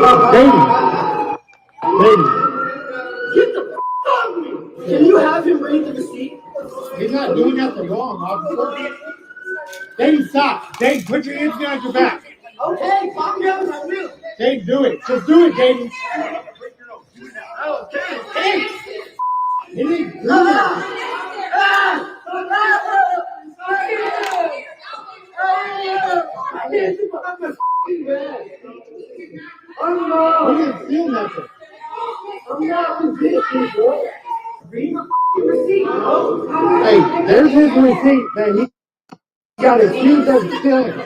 Dating. Get the f off me! Can you have him read the receipt? He's not doing nothing wrong, officer. Dayton, stop. Dayton, put your hands behind your back. Okay, calm down, I will. Dayton, do it. Just do it, Dayton. Okay. Hey! He didn't do it. We didn't feel nothing. I'm not resisting, bro. Read the receipt, bro. Hey, there's his receipt that he got accused of stealing.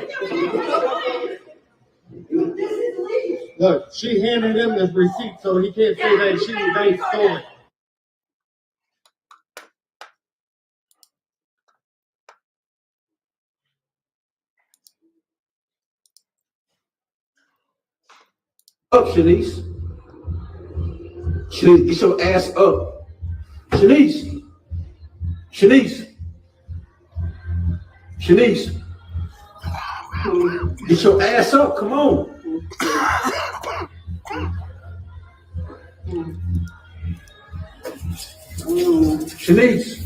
Look, she handed him this receipt, so he can't say that they stole it. Up, Shanice. Shanice, get your ass up. Shanice. Shanice. Shanice. Get your ass up. Come on. Shanice.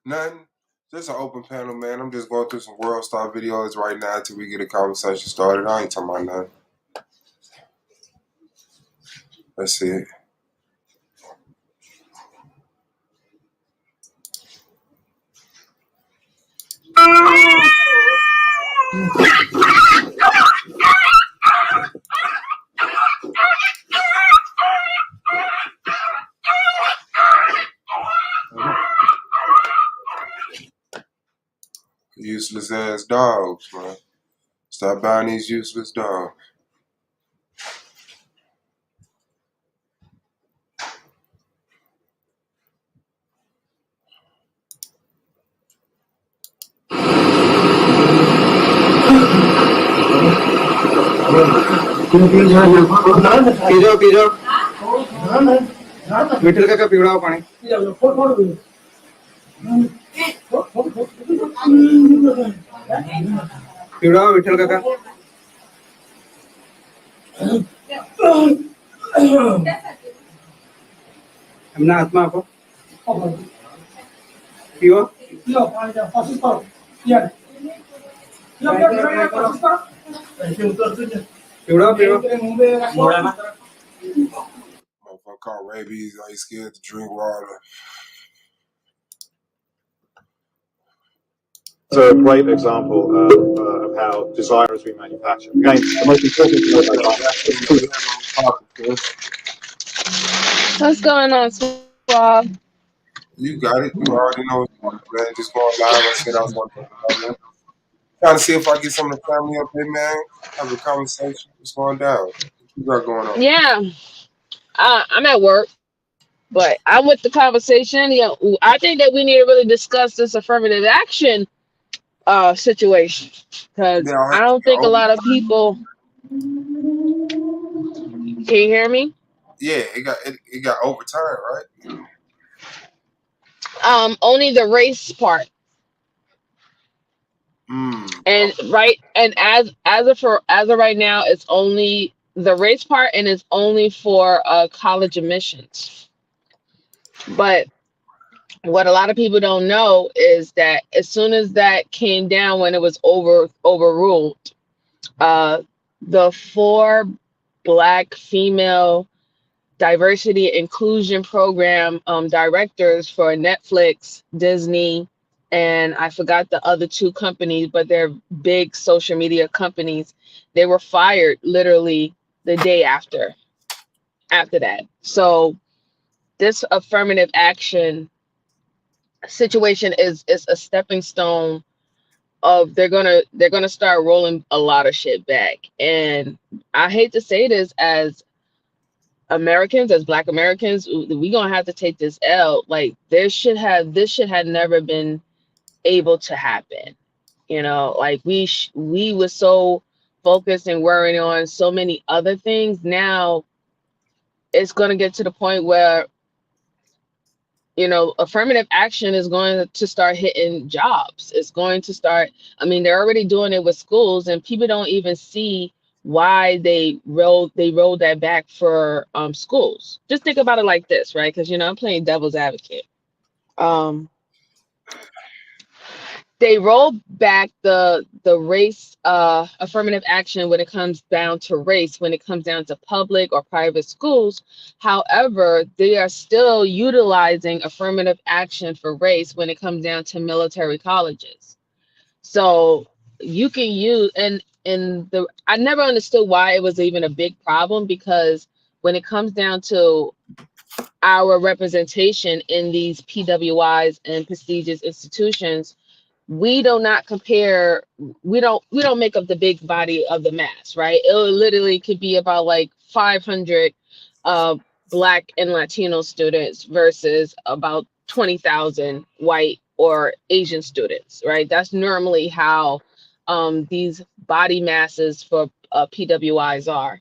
Nothing. Just an open panel, man. I'm just going through some World Star videos right now until we get a conversation started. I ain't talking about nothing. That's it. Useless ass dogs, man. Stop buying these useless dogs. पिरो विठल काका पिवळाव पाणी पिवळाव विठल काका हमना आत्मा आपो पियो पिवळाव पिवळाव Motherfucker caught rabies. I ain't scared to drink water. It's a great example of how desire is remanufactured. Again, the most important thing about What's going on, Swab? You got it. You already know what's going on, man. Just going live. I said I was going to trying to see if I get some of the family up here, man. Have a conversation. What's going down? What you got going on? Yeah, I'm at work, but I'm with the conversation. I think that we need to really discuss this affirmative action situation because Yeah, I don't think a lot of people. Can you hear me? yeah, it got overturned, right? Only the race part, and as of right now, it's only the race part, and it's only for college admissions. But what a lot of people don't know is that as soon as that came down, when it was overruled, the 4 Black female diversity inclusion program directors for Netflix, Disney, and I forgot the other 2 companies, but they're big social media companies. They were fired literally the day after that. So this affirmative action situation is a stepping stone of they're gonna start rolling a lot of shit back. And I hate to say this, as Americans, as Black Americans, we gonna have to take this L. Like this shit had never been able to happen. You know, like we were so focused and worrying on so many other things, now it's going to get to the point where, you know, affirmative action is going to start hitting jobs. It's going to start, I mean, they're already doing it with schools, and people don't even see why they rolled that back for schools. Just think about it like this, right? Because, you know, I'm playing devil's advocate. Um, they rolled back the race affirmative action when it comes down to race, when it comes down to public or private schools. However, they are still utilizing affirmative action for race when it comes down to military colleges. So you can use, and the I never understood why it was even a big problem, because when it comes down to our representation in these PWIs and prestigious institutions, we do not compare, we don't make up the big body of the mass, right? It literally could be about like 500 uh black and Latino students versus about 20,000 white or Asian students, right? That's normally how these body masses for PWIs are.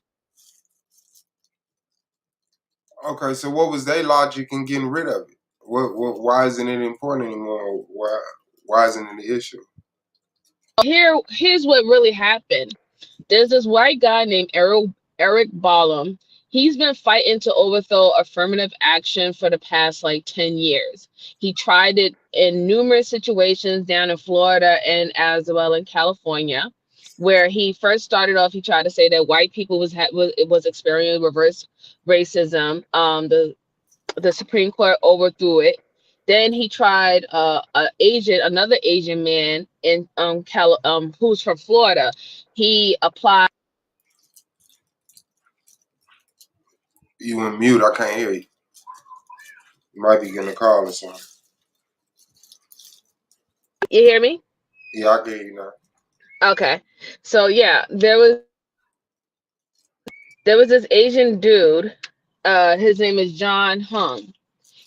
Okay, so what was their logic in getting rid of it? Why isn't it important anymore? Why isn't it an issue? Here's what really happened. There's this white guy named Eric Ballum. He's been fighting to overthrow affirmative action for the past like 10 years. He tried it in numerous situations down in Florida and as well in California, where he first started off. He tried to say that white people was experiencing reverse racism. The Supreme Court overthrew it. Then he tried another Asian man in who's from Florida. He applied. You on mute? I can't hear you. You might be getting a call or something. You hear me? Yeah, I can hear you now. Okay. So yeah, there was this Asian dude. His name is John Hung.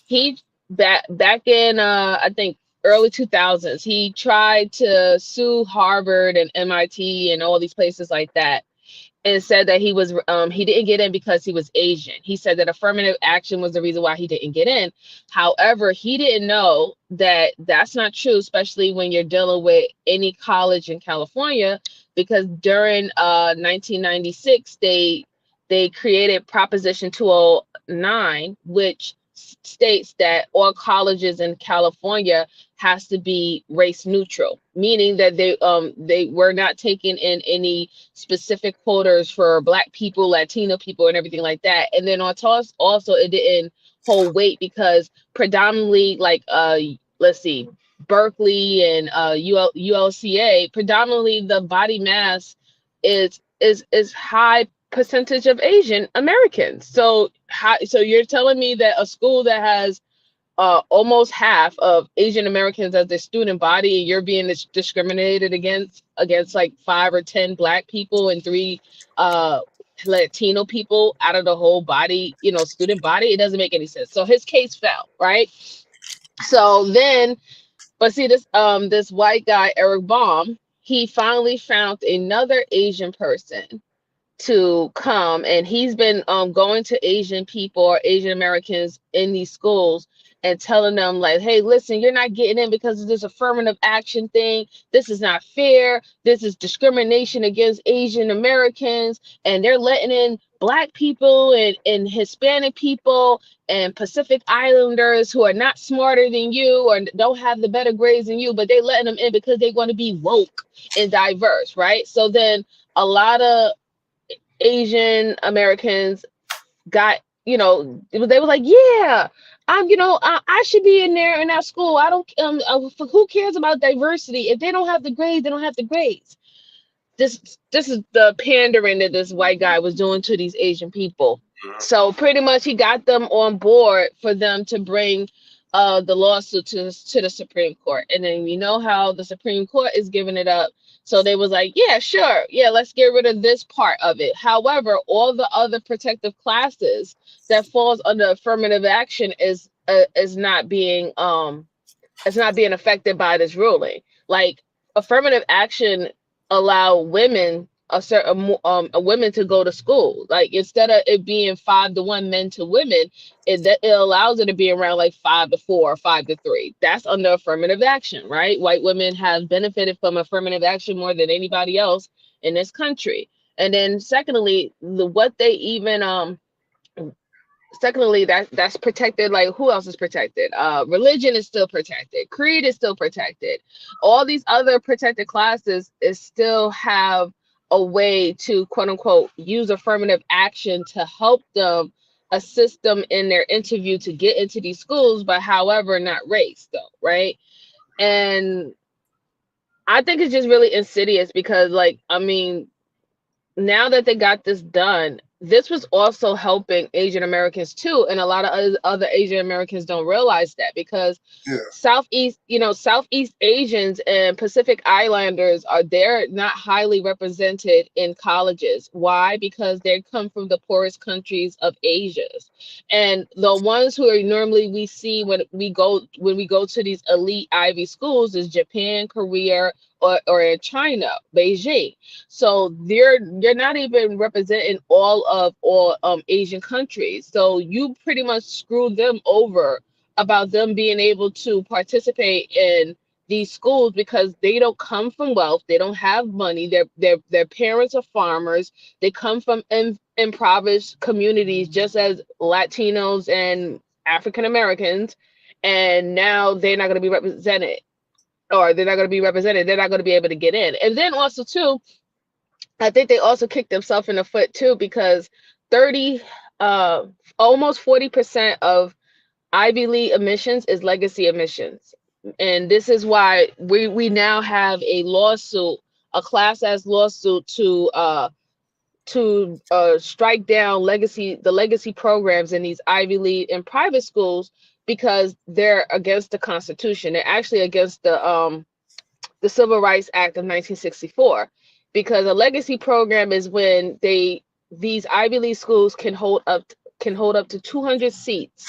He back in I think early 2000s, he tried to sue Harvard and MIT and all these places like that, and said that he didn't get in because he was Asian. He said that affirmative action was the reason why he didn't get in. However, he didn't know that that's not true, especially when you're dealing with any college in California, because during 1996 they created Proposition 209, which states that all colleges in California has to be race neutral, meaning that they were not taking in any specific quotas for Black people, Latino people, and everything like that. And then on top, also it didn't hold weight because predominantly, like let's see, Berkeley and ULCA, predominantly the body mass is high percentage of Asian Americans. So you're telling me that a school that has almost half of Asian Americans as their student body, and you're being discriminated against like 5 or 10 Black people and 3 Latino people out of the whole body, you know, student body? It doesn't make any sense. So his case fell, right? So then, but see, this white guy, Eric Baum, he finally found another Asian person to come, and he's been going to Asian people or Asian Americans in these schools and telling them like, hey, listen, you're not getting in because of this affirmative action thing. This is not fair. This is discrimination against Asian Americans, and they're letting in Black people and Hispanic people and Pacific Islanders who are not smarter than you or don't have the better grades than you, but they letting them in because they want to be woke and diverse, right? So then a lot of Asian Americans got, you know, they were like, yeah, I should be in there in that school. I don't, who cares about diversity? If they don't have the grades, they don't have the grades. This is the pandering that this white guy was doing to these Asian people. So pretty much he got them on board for them to bring the lawsuit to the Supreme Court. And then you know how the Supreme Court is giving it up. So they was like, yeah, sure. Yeah, let's get rid of this part of it. However, all the other protective classes that falls under affirmative action is not being it's not being affected by this ruling. Like affirmative action allow women a women to go to school. Like instead of it being 5-to-1 men to women, it allows it to be around like 5-to-4 or 5-to-3. That's under affirmative action, right? White women have benefited from affirmative action more than anybody else in this country. And then secondly, what they even secondly, that's protected. Like who else is protected? Religion is still protected, creed is still protected, all these other protected classes is still have a way to quote unquote use affirmative action to help them, assist them in their interview to get into these schools, but however not race though, right? And I think it's just really insidious because like I mean, now that they got this done, this was also helping Asian Americans too. And a lot of other Asian Americans don't realize that because Yeah. Southeast Asians and Pacific Islanders they're not highly represented in colleges. Why? Because they come from the poorest countries of Asia. And the ones who are normally we see when we go to these elite Ivy schools is Japan, Korea, or in China, Beijing. So you're not even representing all Asian countries. So you pretty much screwed them over about them being able to participate in these schools because they don't come from wealth, they don't have money, their parents are farmers, they come from impoverished communities just as Latinos and African Americans, and now they're not going to be represented, they're not going to be able to get in. And then also too, I think they also kicked themselves in the foot too because 30 almost 40% of Ivy League admissions is legacy admissions. And this is why we now have a lawsuit, a class as lawsuit to strike down the legacy programs in these Ivy League and private schools because they're against the Constitution. They're actually against the Civil Rights Act of 1964, because a legacy program is when these Ivy League schools can hold up to 200 seats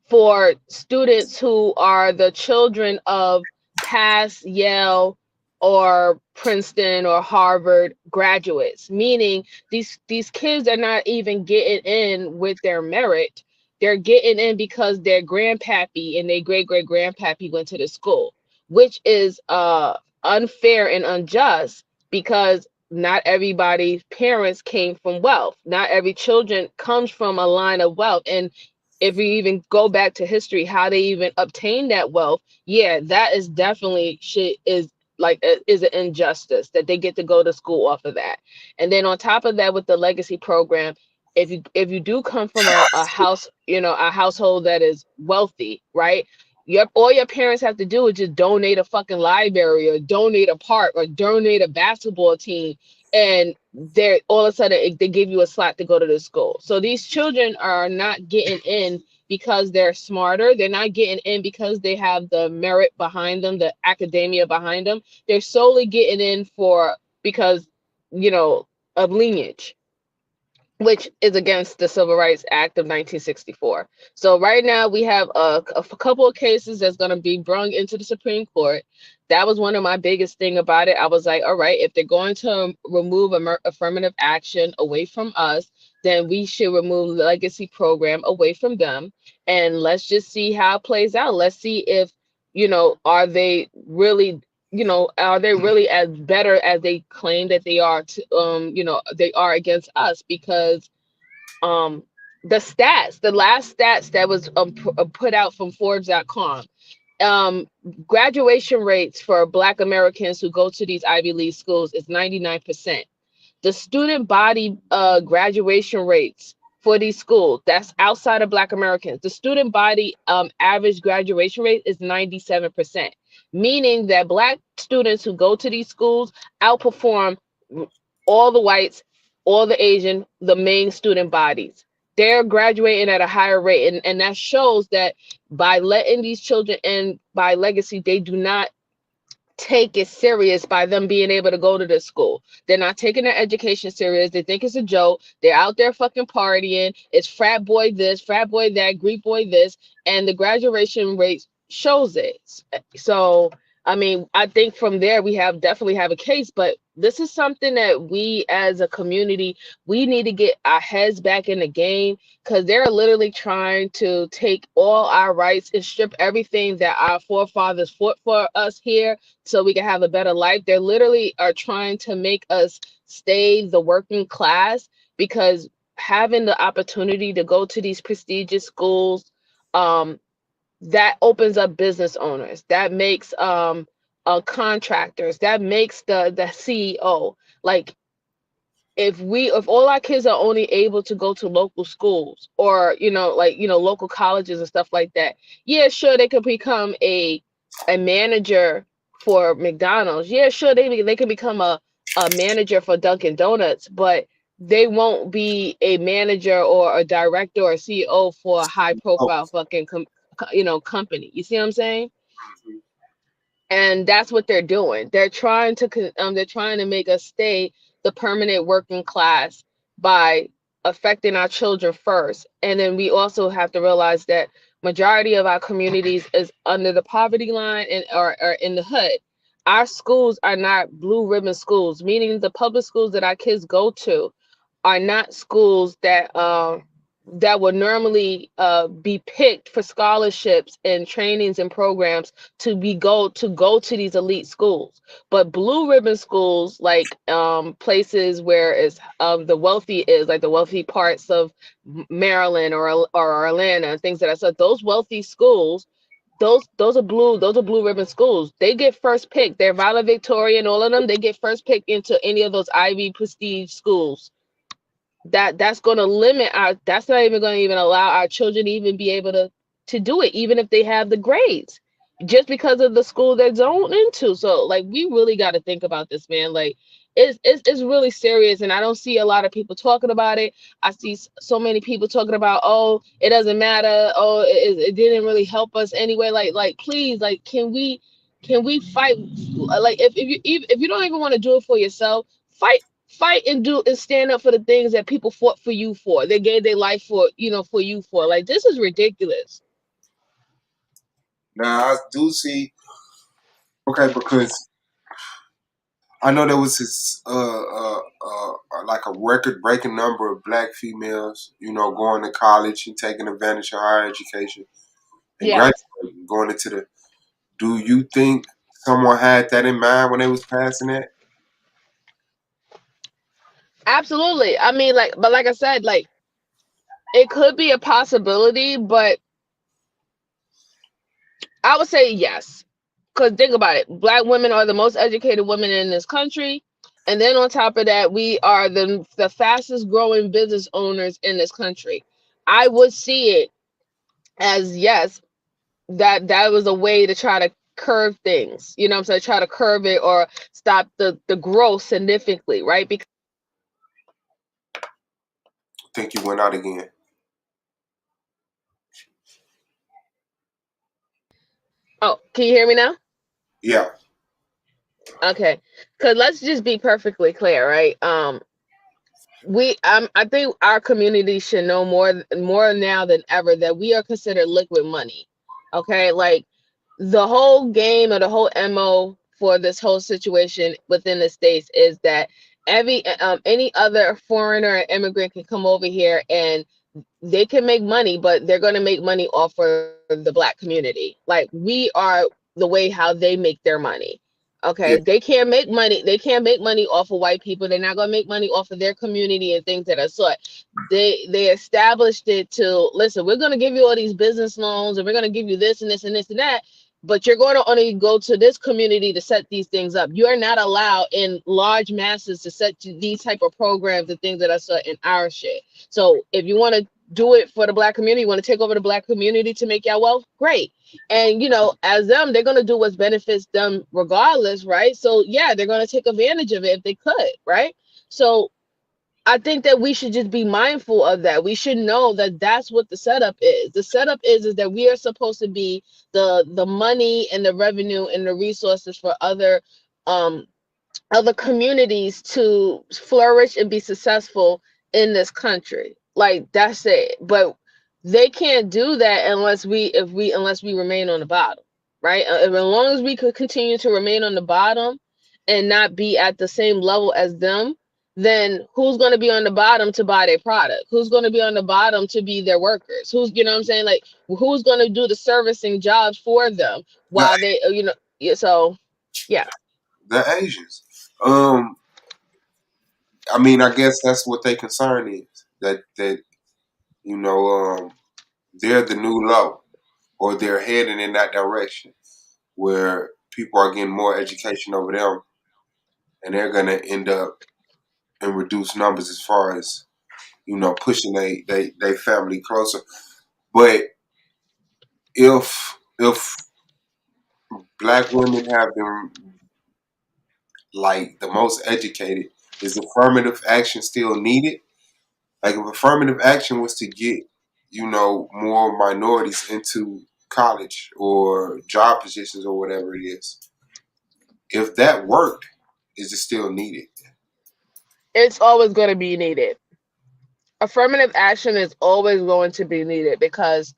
for students who are the children of past Yale or Princeton or Harvard graduates, meaning these kids are not even getting in with their merit. They're getting in because their grandpappy and their great great grandpappy went to the school, which is unfair and unjust because not everybody's parents came from wealth. Not every children comes from a line of wealth. And if we even go back to history, how they even obtained that wealth, yeah, that is definitely is an injustice that they get to go to school off of that. And then on top of that, with the legacy program, if you do come from a house, a household that is wealthy, right? All your parents have to do is just donate a fucking library or donate a park or donate a basketball team, and they're all of a sudden they give you a slot to go to the school. So these children are not getting in because they're smarter. They're not getting in because they have the merit behind them, the academia behind them. They're solely getting in because of lineage, which is against the Civil Rights Act of 1964. So right now we have a couple of cases that's going to be brung into the Supreme Court. That was one of my biggest thing about it. I was like, all right, if they're going to remove affirmative action away from us, then we should remove the legacy program away from them. And let's just see how it plays out. Let's see if, are they really as better as they claim that they are they are against us? Because the last stats that was put out from Forbes.com, graduation rates for Black Americans who go to these Ivy League schools is 99%. The student body graduation rates for these schools, that's outside of Black Americans, the student body average graduation rate is 97%, meaning that Black students who go to these schools outperform all the whites, all the Asian, the main student bodies. They're graduating at a higher rate. And that shows that by letting these children in by legacy, they do not take it serious by them being able to go to this school. They're not taking their education serious. They think it's a joke. They're out there fucking partying. It's frat boy this, frat boy that, Greek boy this, and the graduation rate shows it. So, I mean, I think from there we definitely have a case, but This is something that we as a community, we need to get our heads back in the game, because they're literally trying to take all our rights and strip everything that our forefathers fought for us here so we can have a better life. They literally are trying to make us stay the working class, because having the opportunity to go to these prestigious schools, um, that opens up business owners, that makes contractors, that makes the CEO. Like, if all our kids are only able to go to local schools, or like local colleges and stuff like that, yeah, sure, they could become a manager for McDonald's. Yeah, sure, they can become a manager for Dunkin' Donuts, but they won't be a manager or a director or CEO for a high Oh, profile fucking company. You see what I'm saying? And that's what they're doing. They're trying to make us stay the permanent working class by affecting our children first. And then we also have to realize that majority of our communities is under the poverty line and or in the hood. Our schools are not blue ribbon schools, meaning the public schools that our kids go to are not schools that would normally be picked for scholarships and trainings and programs to go to these elite schools. But blue ribbon schools, like places where is the wealthy is, like the wealthy parts of Maryland or Atlanta, things that I said, those wealthy schools, those are blue ribbon schools. They get first pick. They're valedictorian, all of them. They get first pick into any of those Ivy prestige schools. That's going to limit our, that's not even going to even allow our children to even be able to do it, even if they have the grades, just because of the school they're zoned into. So like, we really got to think about this, man. Like, it's really serious, and I don't see a lot of people talking about it. I see so many people talking about, oh, it doesn't matter, oh, it didn't really help us anyway. Like please, like, can we fight? Like, if you don't even want to do it for yourself, fight and do and stand up for the things that people fought for you for. They gave their life for, for you for. Like, this is ridiculous. now I do see. Okay, because I know there was this like a record breaking number of black females, going to college and taking advantage of higher education and Yes, graduating, going into the. Do you think someone had that in mind when they was passing that? absolutely. I mean, like, but like I said, like, it could be a possibility, but I would say yes. Because think about it, black women are the most educated women in this country. And then on top of that, we are the fastest growing business owners in this country. I would see it as yes, that was a way to try to curve things, what I'm saying, try to curve it or stop the growth significantly, right? Because, I think you went out again. oh, can you hear me now? Yeah. Okay, because let's just be perfectly clear, right? I think our community should know more now than ever that we are considered liquid money. Okay, like, the whole game or the whole MO for this whole situation within the states is that any other foreigner or immigrant can come over here and they can make money, but they're going to make money off of the black community. Like, we are the way how they make their money. Okay, Yeah. they can't make money off of white people. They're not going to make money off of their community and things that are sort. They established it to, listen, we're going to give you all these business loans, and we're going to give you this and this and this and that, but you're going to only go to this community to set these things up. You are not allowed in large masses to set these type of programs and things that are set in our shit. So if you want to do it for the black community, you want to take over the black community to make y'all wealth, great. And as them, they're gonna do what benefits them regardless, right? So yeah, they're gonna take advantage of it if they could, right? So I think that we should just be mindful of that. We should know that that's what the setup is. The setup is that we are supposed to be the money and the revenue and the resources for um other communities to flourish and be successful in this country. Like, that's it. But they can't do that unless we remain on the bottom, right? As long as we could continue to remain on the bottom and not be at the same level as them, then who's going to be on the bottom to buy their product? Who's going to be on the bottom to be their workers? Who's, you know what I'm saying? Like, who's going to do the servicing jobs for them The while they, you know, yeah, so yeah. the Asians. Um, I mean, I guess that's what their concern is. That you know, they're the new low, or they're heading in that direction where people are getting more education over them, and they're gonna end up in reduced numbers as far as pushing they family closer. But if black women have been like the most educated, is affirmative action still needed? Like if affirmative action was to get, more minorities into college or job positions or whatever it is, if that worked, is it still needed? It's always going to be needed. Affirmative action is always going to be needed because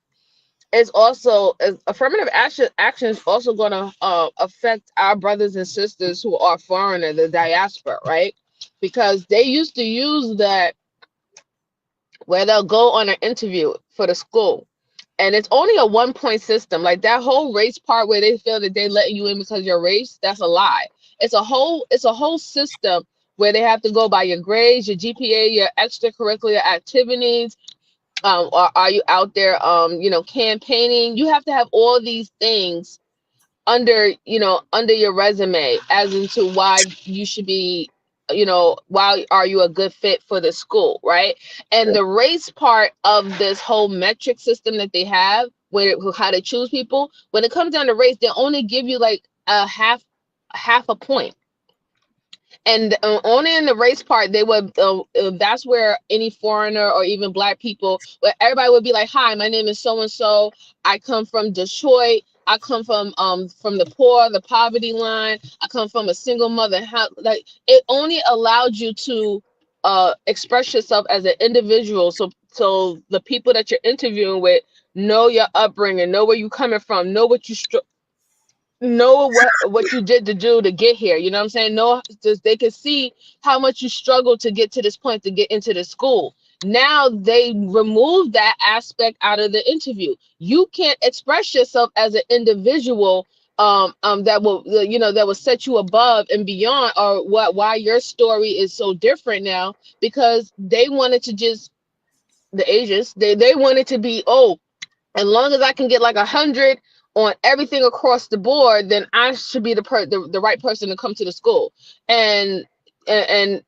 affirmative action is also going to affect our brothers and sisters who are foreigner, the diaspora, right? Because they used to use that where they'll go on an interview for the school, and it's only a 1 point system. Like that whole race part where they feel that they letting you in because you're race, that's a lie. It's a whole system where they have to go by your grades, your GPA, your extracurricular activities. Or are you out there campaigning? You have to have all these things under your resume as into why you should be, why are you a good fit for the school, right? And the race part of this whole metric system that they have, where how to choose people, when it comes down to race, they only give you like a half a point. And only in the race part, they would. That's where any foreigner or even black people, where everybody would be like, "Hi, my name is so and so. I come from Detroit. I come from the poor, the poverty line. I come from a single mother." Like it only allowed you to express yourself as an individual, so the people that you're interviewing with know your upbringing, know where you coming from, know what you did to do to get here. You know what I'm saying? No, just they can see how much you struggled to get to this point to get into the school. Now they remove that aspect out of the interview. You can't express yourself as an individual that will set you above and beyond, or why your story is so different now, because they wanted to just the Asians, they wanted to be, oh, as long as I can get like 100 on everything across the board, then I should be the right person to come to the school. And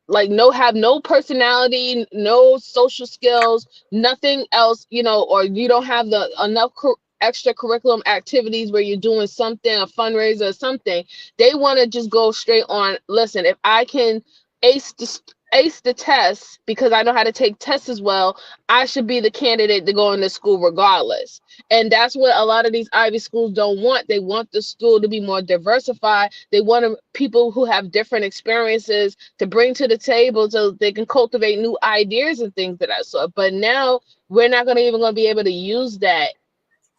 like have no personality, no social skills, nothing else, or you don't have the enough extra curriculum activities where you're doing something, a fundraiser or something. They want to just go straight on, listen, if I can ace the ace the test because I know how to take tests as well, I should be the candidate to go into school regardless. And that's what a lot of these Ivy schools don't want. They want the school to be more diversified. They want people who have different experiences to bring to the table so they can cultivate new ideas and things of that sort. But now we're not going to be able to use that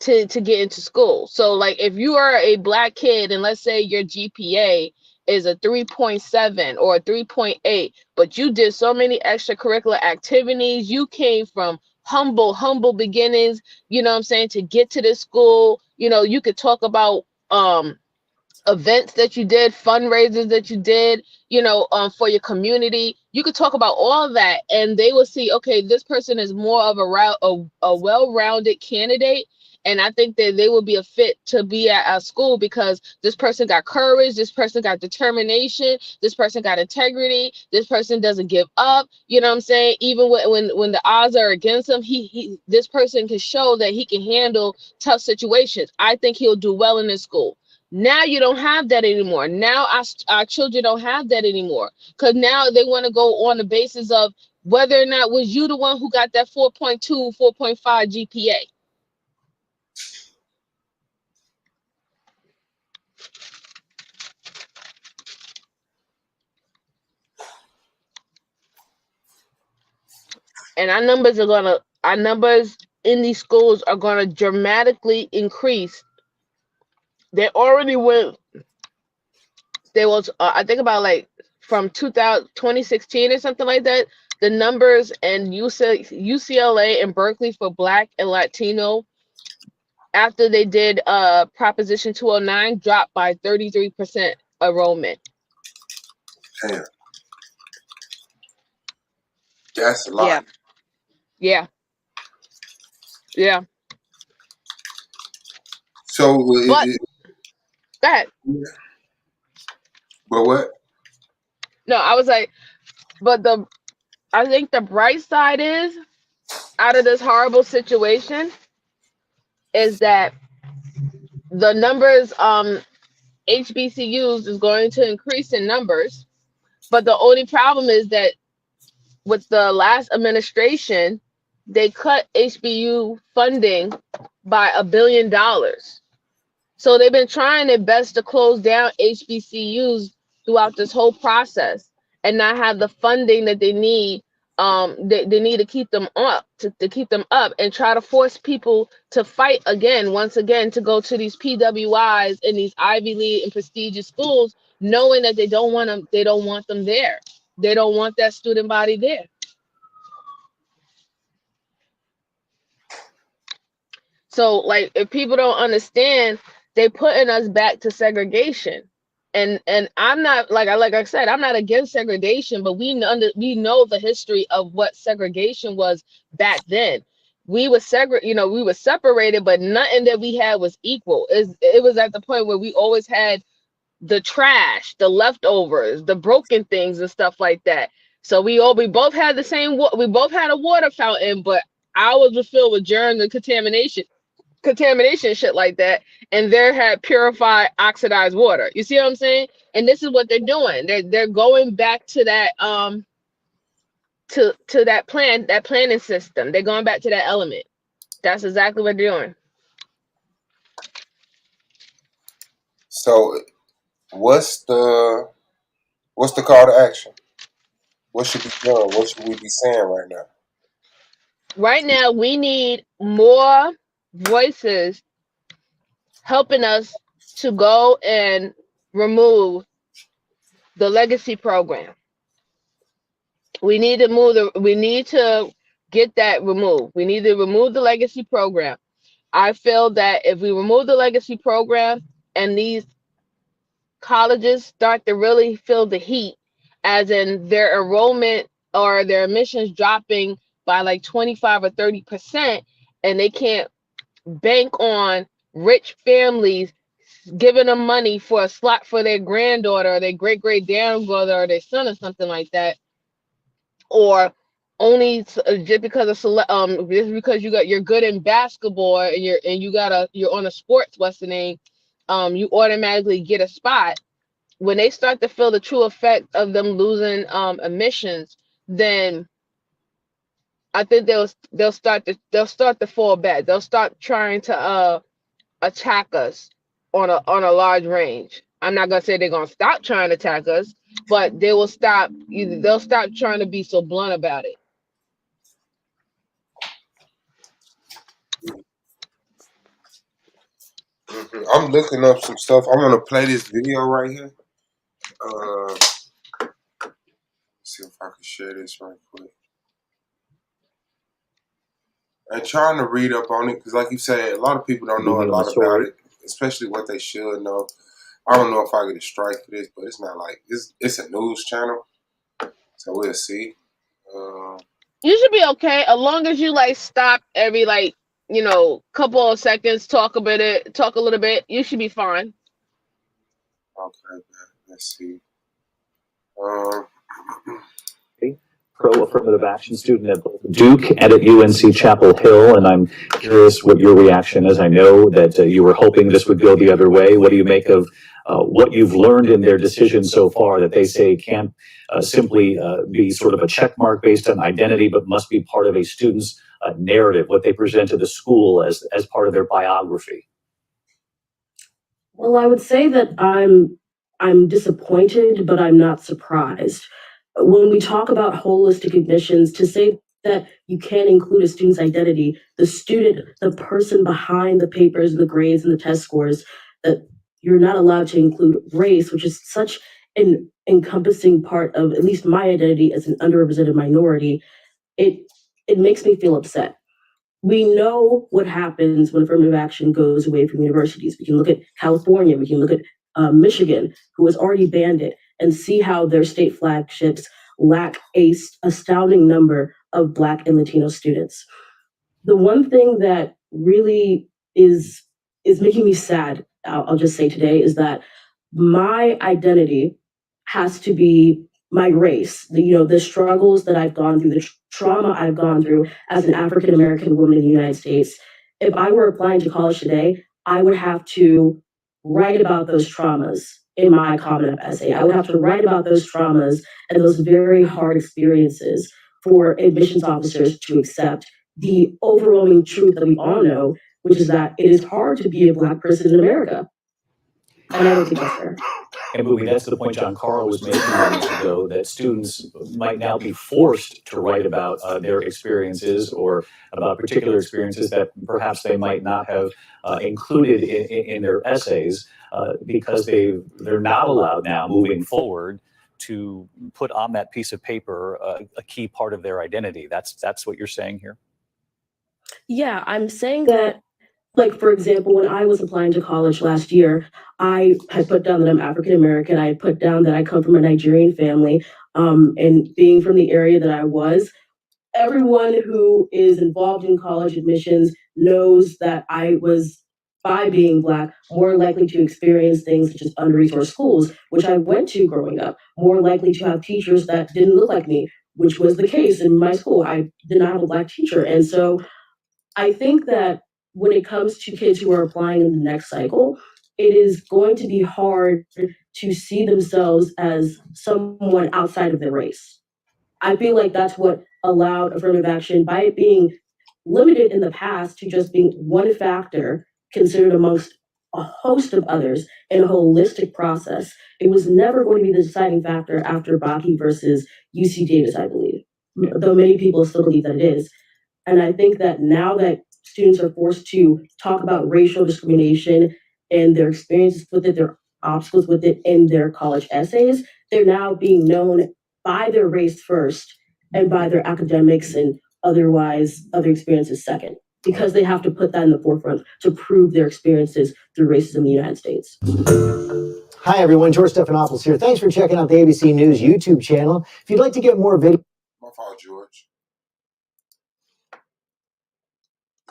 to get into school. So like if you are a black kid and let's say your GPA is a 3.7 or a 3.8, but you did so many extracurricular activities, you came from humble beginnings, you know what I'm saying, to get to this school. You could talk about events that you did, fundraisers that you did, for your community. You could talk about all that, and they will see, okay, this person is more of a well-rounded candidate. And I think that they will be a fit to be at our school because this person got courage, this person got determination, this person got integrity, this person doesn't give up. You know what I'm saying? Even when the odds are against him, this person can show that he can handle tough situations. I think he'll do well in this school. Now you don't have that anymore. Now our children don't have that anymore because now they want to go on the basis of whether or not was you the one who got that 4.2, 4.5 GPA. And our numbers in these schools are gonna dramatically increase. They already went There was I think about like from 2016 or something like that. The numbers in UCLA and Berkeley for Black and Latino after they did Proposition 209 dropped by 33% enrollment. Damn, that's a Yeah, lot. yeah, yeah. So, But go ahead. but what? No, I was like, but I think the bright side is out of this horrible situation is that the numbers HBCUs is going to increase in numbers, but the only problem is that with the last administration, they cut HBU funding by $1 billion. So they've been trying their best to close down HBCUs throughout this whole process and not have the funding that they need. They need to keep them up to keep them up and try to force people to fight again, once again, to go to these PWIs and these Ivy League and prestigious schools, knowing that they don't want them. They don't want them there. They don't want that student body there. So, like, if people don't understand, they putting us back to segregation. And I'm not like I said, I'm not against segregation, but we know the history of what segregation was back then. We were we were separated, but nothing that we had was equal. It was at the point where we always had the trash, the leftovers, the broken things and stuff like that. So we both had the same we both had a water fountain, but ours was filled with germs and contamination shit like that, and there had purified oxidized water. You see what I'm saying? And this is what they're doing. They're going back to that to that planning system. They're going back to that element. That's exactly what they're doing. So, what's the call to action? What should be done? What should we be saying right now? Right now, we need more voices helping us to go and remove the legacy program. We need to get that removed. We need to remove the legacy program. I feel that if we remove the legacy program and these colleges start to really feel the heat, as in their enrollment or their admissions dropping by like 25 or 30%, and they can't bank on rich families giving them money for a slot for their granddaughter or their great great grandmother or their son or something like that, or only just because just because you're good in basketball and you're on a sports western name, you automatically get a spot. When they start to feel the true effect of them losing admissions, then I think they'll start to fall back. They'll start trying to attack us on a large range. I'm not gonna say they're gonna stop trying to attack us, but they'll stop trying to be so blunt about it. I'm looking up some stuff. I want to play this video right here. See if I can share this right quick. And trying to read up on it, because like you said, a lot of people don't know a lot about it, especially what they should know. I don't know if I get a strike for this, but it's not like it's a news channel, so we'll see. You should be okay as long as you like stop every couple of seconds, talk a little bit. You should be fine. Okay, let's see. Pro-affirmative action student at both Duke and at UNC Chapel Hill, and I'm curious what your reaction is. I know that you were hoping this would go the other way. What do you make of what you've learned in their decision so far, that they say can't simply be sort of a check mark based on identity, but must be part of a student's narrative, what they present to the school as part of their biography? Well, I would say that I'm disappointed, but I'm not surprised. When we talk about holistic admissions, to say that you can't include a student's identity, the student, the person behind the papers and the grades and the test scores, that you're not allowed to include race, which is such an encompassing part of at least my identity as an underrepresented minority, it it makes me feel upset. We know what happens when affirmative action goes away from universities. We can look at California, we can look at Michigan, who has already banned it, and see how their state flagships lack a astounding number of Black and Latino students. The one thing that really is is making me sad, I'll just say today, is that my identity has to be my race. The struggles that I've gone through, the trauma I've gone through as an African American woman in the United States. If I were applying to college today, I would have to write about those traumas in my comment up essay. I would have to write about those traumas and those very hard experiences for admissions officers to accept the overwhelming truth that we all know, which is that it is hard to be a Black person in America. And I don't think that's fair. And Movie, that's the point John Carl was making moments ago, that students might now be forced to write about their experiences or about particular experiences that perhaps they might not have included in their essays because they're not allowed now moving forward to put on that piece of paper a key part of their identity. That's what you're saying here? Yeah, I'm saying that, like, for example, when I was applying to college last year, I had put down that I'm African American. I had put down that I come from a Nigerian family. And being from the area that I was, everyone who is involved in college admissions knows that I was, by being Black, more likely to experience things such as under-resourced schools, which I went to growing up, more likely to have teachers that didn't look like me, which was the case in my school. I did not have a Black teacher. And so I think that when it comes to kids who are applying in the next cycle, it is going to be hard to see themselves as someone outside of their race. I feel like that's what allowed affirmative action, by it being limited in the past to just being one factor considered amongst a host of others in a holistic process. It was never going to be the deciding factor after Baki versus UC Davis, I believe, though many people still believe that it is. And I think that now that students are forced to talk about racial discrimination and their experiences with it, their obstacles with it in their college essays, they're now being known by their race first and by their academics and otherwise other experiences second, because they have to put that in the forefront to prove their experiences through racism in the United States. Hi, everyone. George Stephanopoulos here. Thanks for checking out the ABC News YouTube channel. If you'd like to get more videos. My fault, George.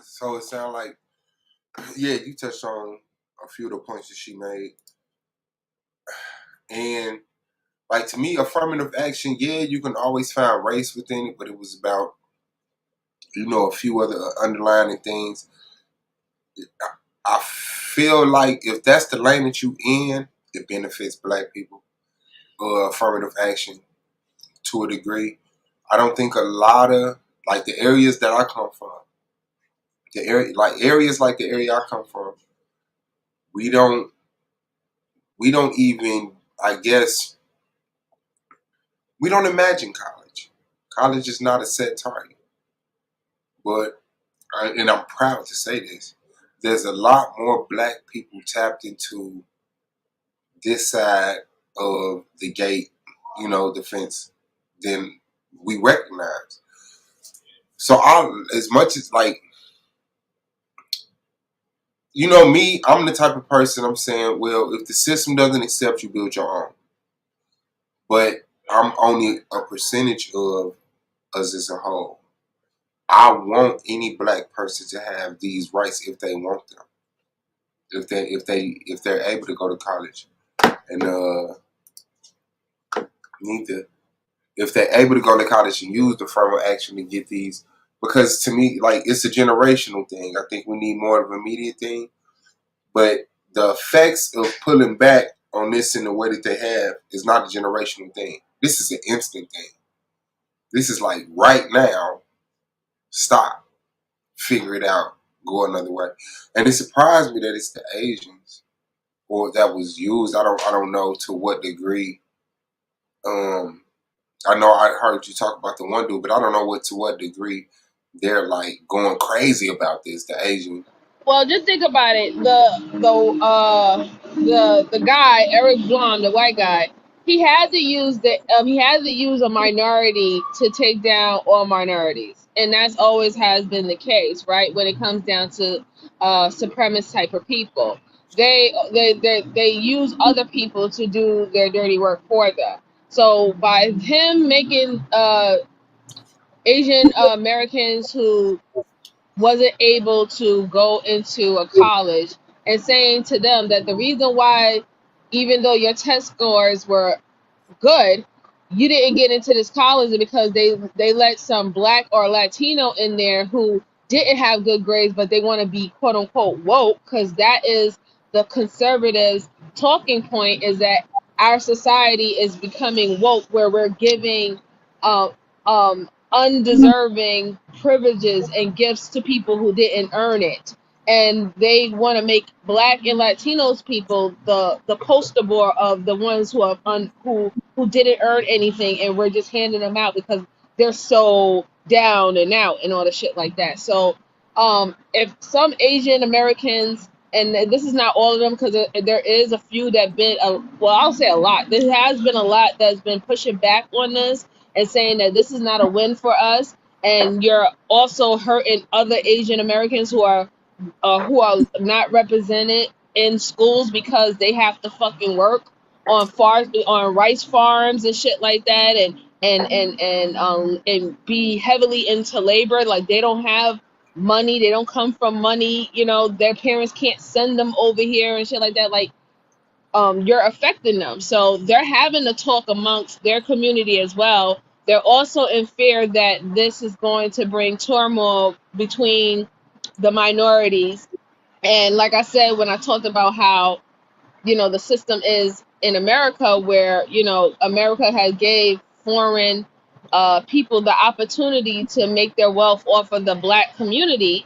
So it sounds like, yeah, you touched on a few of the points that she made. And like, to me, affirmative action, yeah, you can always find race within it, but it was about, a few other underlying things. I feel like if that's the lane that you in, it benefits Black people. Affirmative action to a degree. I don't think a lot of, like, the areas that I come from, areas like the area I come from, we don't even, I guess, we don't imagine college. College is not a set target. But, and I'm proud to say this, there's a lot more Black people tapped into this side of the gate, the fence, than we recognize. So as much as, like, me, I'm the type of person, I'm saying, well, if the system doesn't accept you, build your own. But I'm only a percentage of us as a whole. I want any Black person to have these rights if they want them. If they're able to go to college and if they're able to go to college and use the affirmative action to get these, because to me, like, it's a generational thing. I think we need more of an immediate thing, but the effects of pulling back on this in the way that they have is not a generational thing. This is an instant thing. This is like right now. Stop, figure it out, go another way. And it surprised me that it's the Asians, or that was used. I don't know to what degree. I know I heard you talk about the one dude, but I don't know to what degree they're like going crazy about this. The Asian Well, just think about it. The guy Eric Blum, the white guy, he had to use a minority to take down all minorities, and that's always has been the case, right? When it comes down to supremacist type of people, they use other people to do their dirty work for them. So by him making Asian Americans who wasn't able to go into a college and saying to them that the reason why, even though your test scores were good, you didn't get into this college because they let some black or Latino in there who didn't have good grades, but they want to be quote unquote woke, because that is the conservatives' talking point, is that our society is becoming woke, where we're giving undeserving privileges and gifts to people who didn't earn it, and they want to make black and Latinos people the poster boy of the ones who are who didn't earn anything, and we're just handing them out because they're so down and out and all the shit like that. So if some Asian Americans, and this is not all of them, because there is a few that been well, I'll say a lot, there has been a lot that's been pushing back on this and saying that this is not a win for us, and you're also hurting other Asian Americans who are not represented in schools because they have to fucking work on rice farms and shit like that, and be heavily into labor. Like, they don't have money, they don't come from money, their parents can't send them over here and shit like that. Like, you're affecting them. So they're having to talk amongst their community as well. They're also in fear that this is going to bring turmoil between the minorities. And like I said, when I talked about how, the system is in America, where, America has gave foreign people the opportunity to make their wealth off of the black community,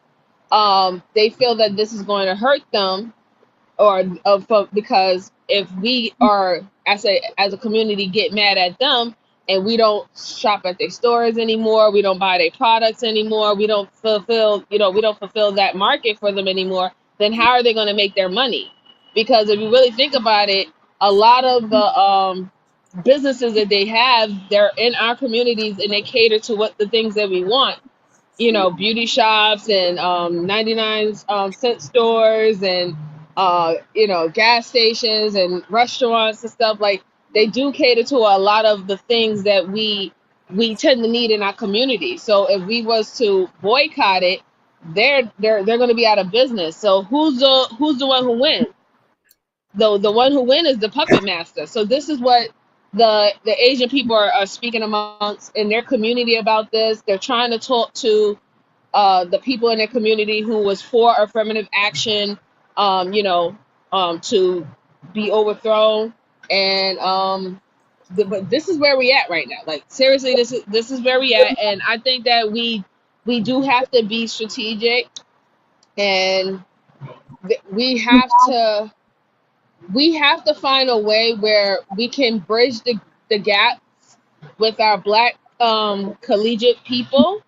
they feel that this is going to hurt them, because if we are, as a community, get mad at them, and we don't shop at their stores anymore, we don't buy their products anymore, we don't fulfill that market for them anymore, then how are they going to make their money? Because if you really think about it, a lot of the businesses that they have, they're in our communities, and they cater to what the things that we want, beauty shops and 99 cent stores, and gas stations and restaurants and stuff. Like, they do cater to a lot of the things that we tend to need in our community. So if we was to boycott it, they're going to be out of business. So who's the one who wins? The one who wins is the puppet master. So this is what the Asian people are speaking amongst in their community about this. They're trying to talk to the people in their community who was for affirmative action, to be overthrown. And but this is where we at right now. Like, seriously, this is where we at, and I think that we do have to be strategic, and we have to find a way where we can bridge the gap with our black collegiate people,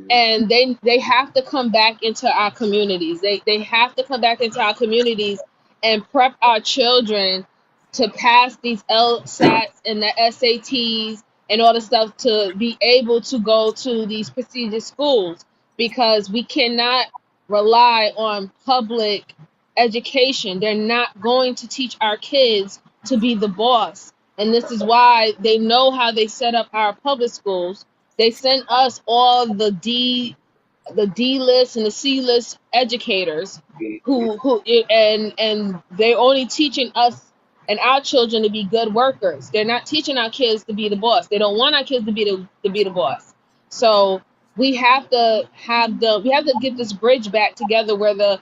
and they have to come back into our communities. They have to come back into our communities and prep our children to pass these LSATs and the SATs and all the stuff to be able to go to these prestigious schools, because we cannot rely on public education. They're not going to teach our kids to be the boss. And this is why they know how they set up our public schools. They send us all the D list and the C list educators and they're only teaching us and our children to be good workers. They're not teaching our kids to be the boss. They don't want our kids to be the boss. So we have to get this bridge back together, where the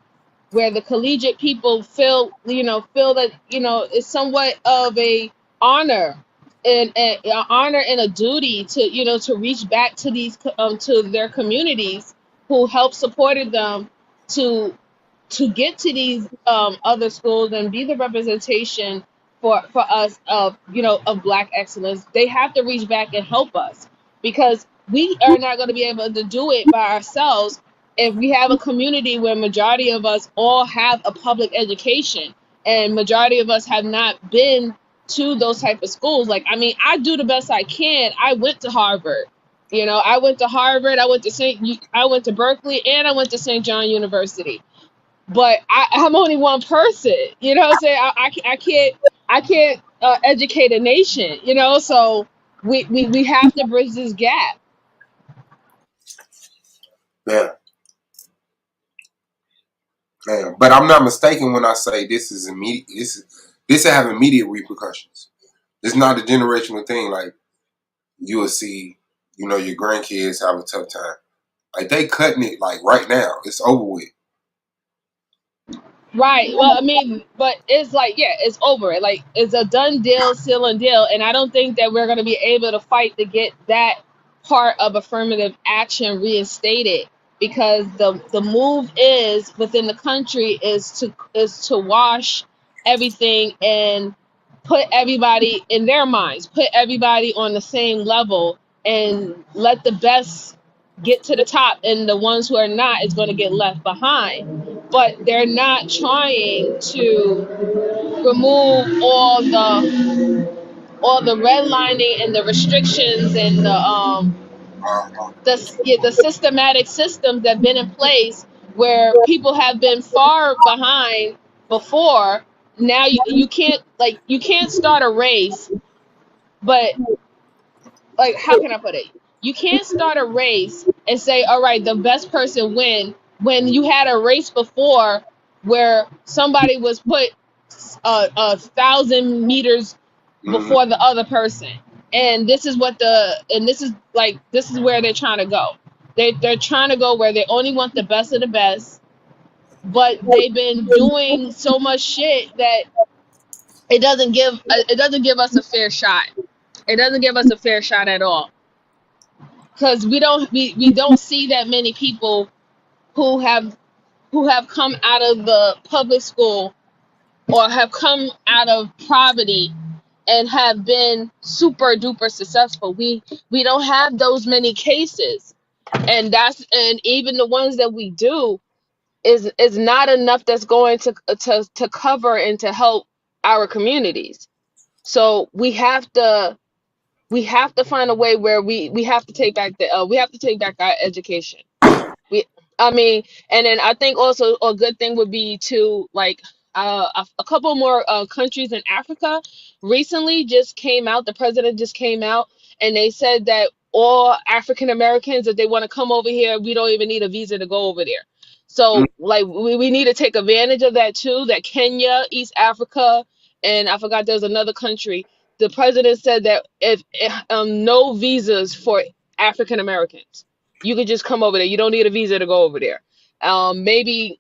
collegiate people feel that it's somewhat of a honor, and an honor and a duty to reach back to these to their communities who help supported them to get to these other schools and be the representation for us of black excellence. They have to reach back and help us, because we are not going to be able to do it by ourselves. if we have a community where majority of us all have a public education and majority of us have not been to those type of schools, like, I mean, I do the best I can. I went to Harvard. You know, I went to Harvard, I went to Berkeley, and I went to St. John University. But I'm only one person. You know what I'm saying? I can't educate a nation, you know, so we have to bridge this gap. Yeah, man. But I'm not mistaken when I say this is immediate. This will have immediate repercussions. It's not a generational thing. Like you will see, you know, your grandkids have a tough time. Like they cutting it like right now. It's over with. Right. Well, I mean, but it's like, yeah, it's over. Like, it's a done deal, seal and deal. And I don't think that we're going to be able to fight to get that part of affirmative action reinstated, because the move is within the country is to wash everything and put everybody in their minds, put everybody on the same level, and let the best get to the top, and the ones who are not is going to get left behind. But they're not trying to remove all the redlining and the restrictions and the systematic systems that have been in place where people have been far behind before. Now you can't start a race, but, like, how can I put it? You can't start a race and say, all right, the best person win, when you had a race before where somebody was put 1,000 meters Mm-hmm. before the other person. And this is where they're trying to go. They're trying to go where they only want the best of the best, but they've been doing so much shit that it doesn't give us a fair shot. It doesn't give us a fair shot at all, because we don't see that many people who have come out of the public school or have come out of poverty and have been super duper successful. We don't have those many cases, and even the ones that we do is not enough that's going to cover and to help our communities. So we have to find a way where we have to take back our education. we I mean, and then I think also a good thing would be to, like, a couple more countries in Africa recently just came out. The president just came out and they said that all African Americans, if they want to come over here, we don't even need a visa to go over there. So, like, we need to take advantage of that too. That Kenya, East Africa, and I forgot there's another country. The president said that if no visas for African Americans, you could just come over there. You don't need a visa to go over there. Maybe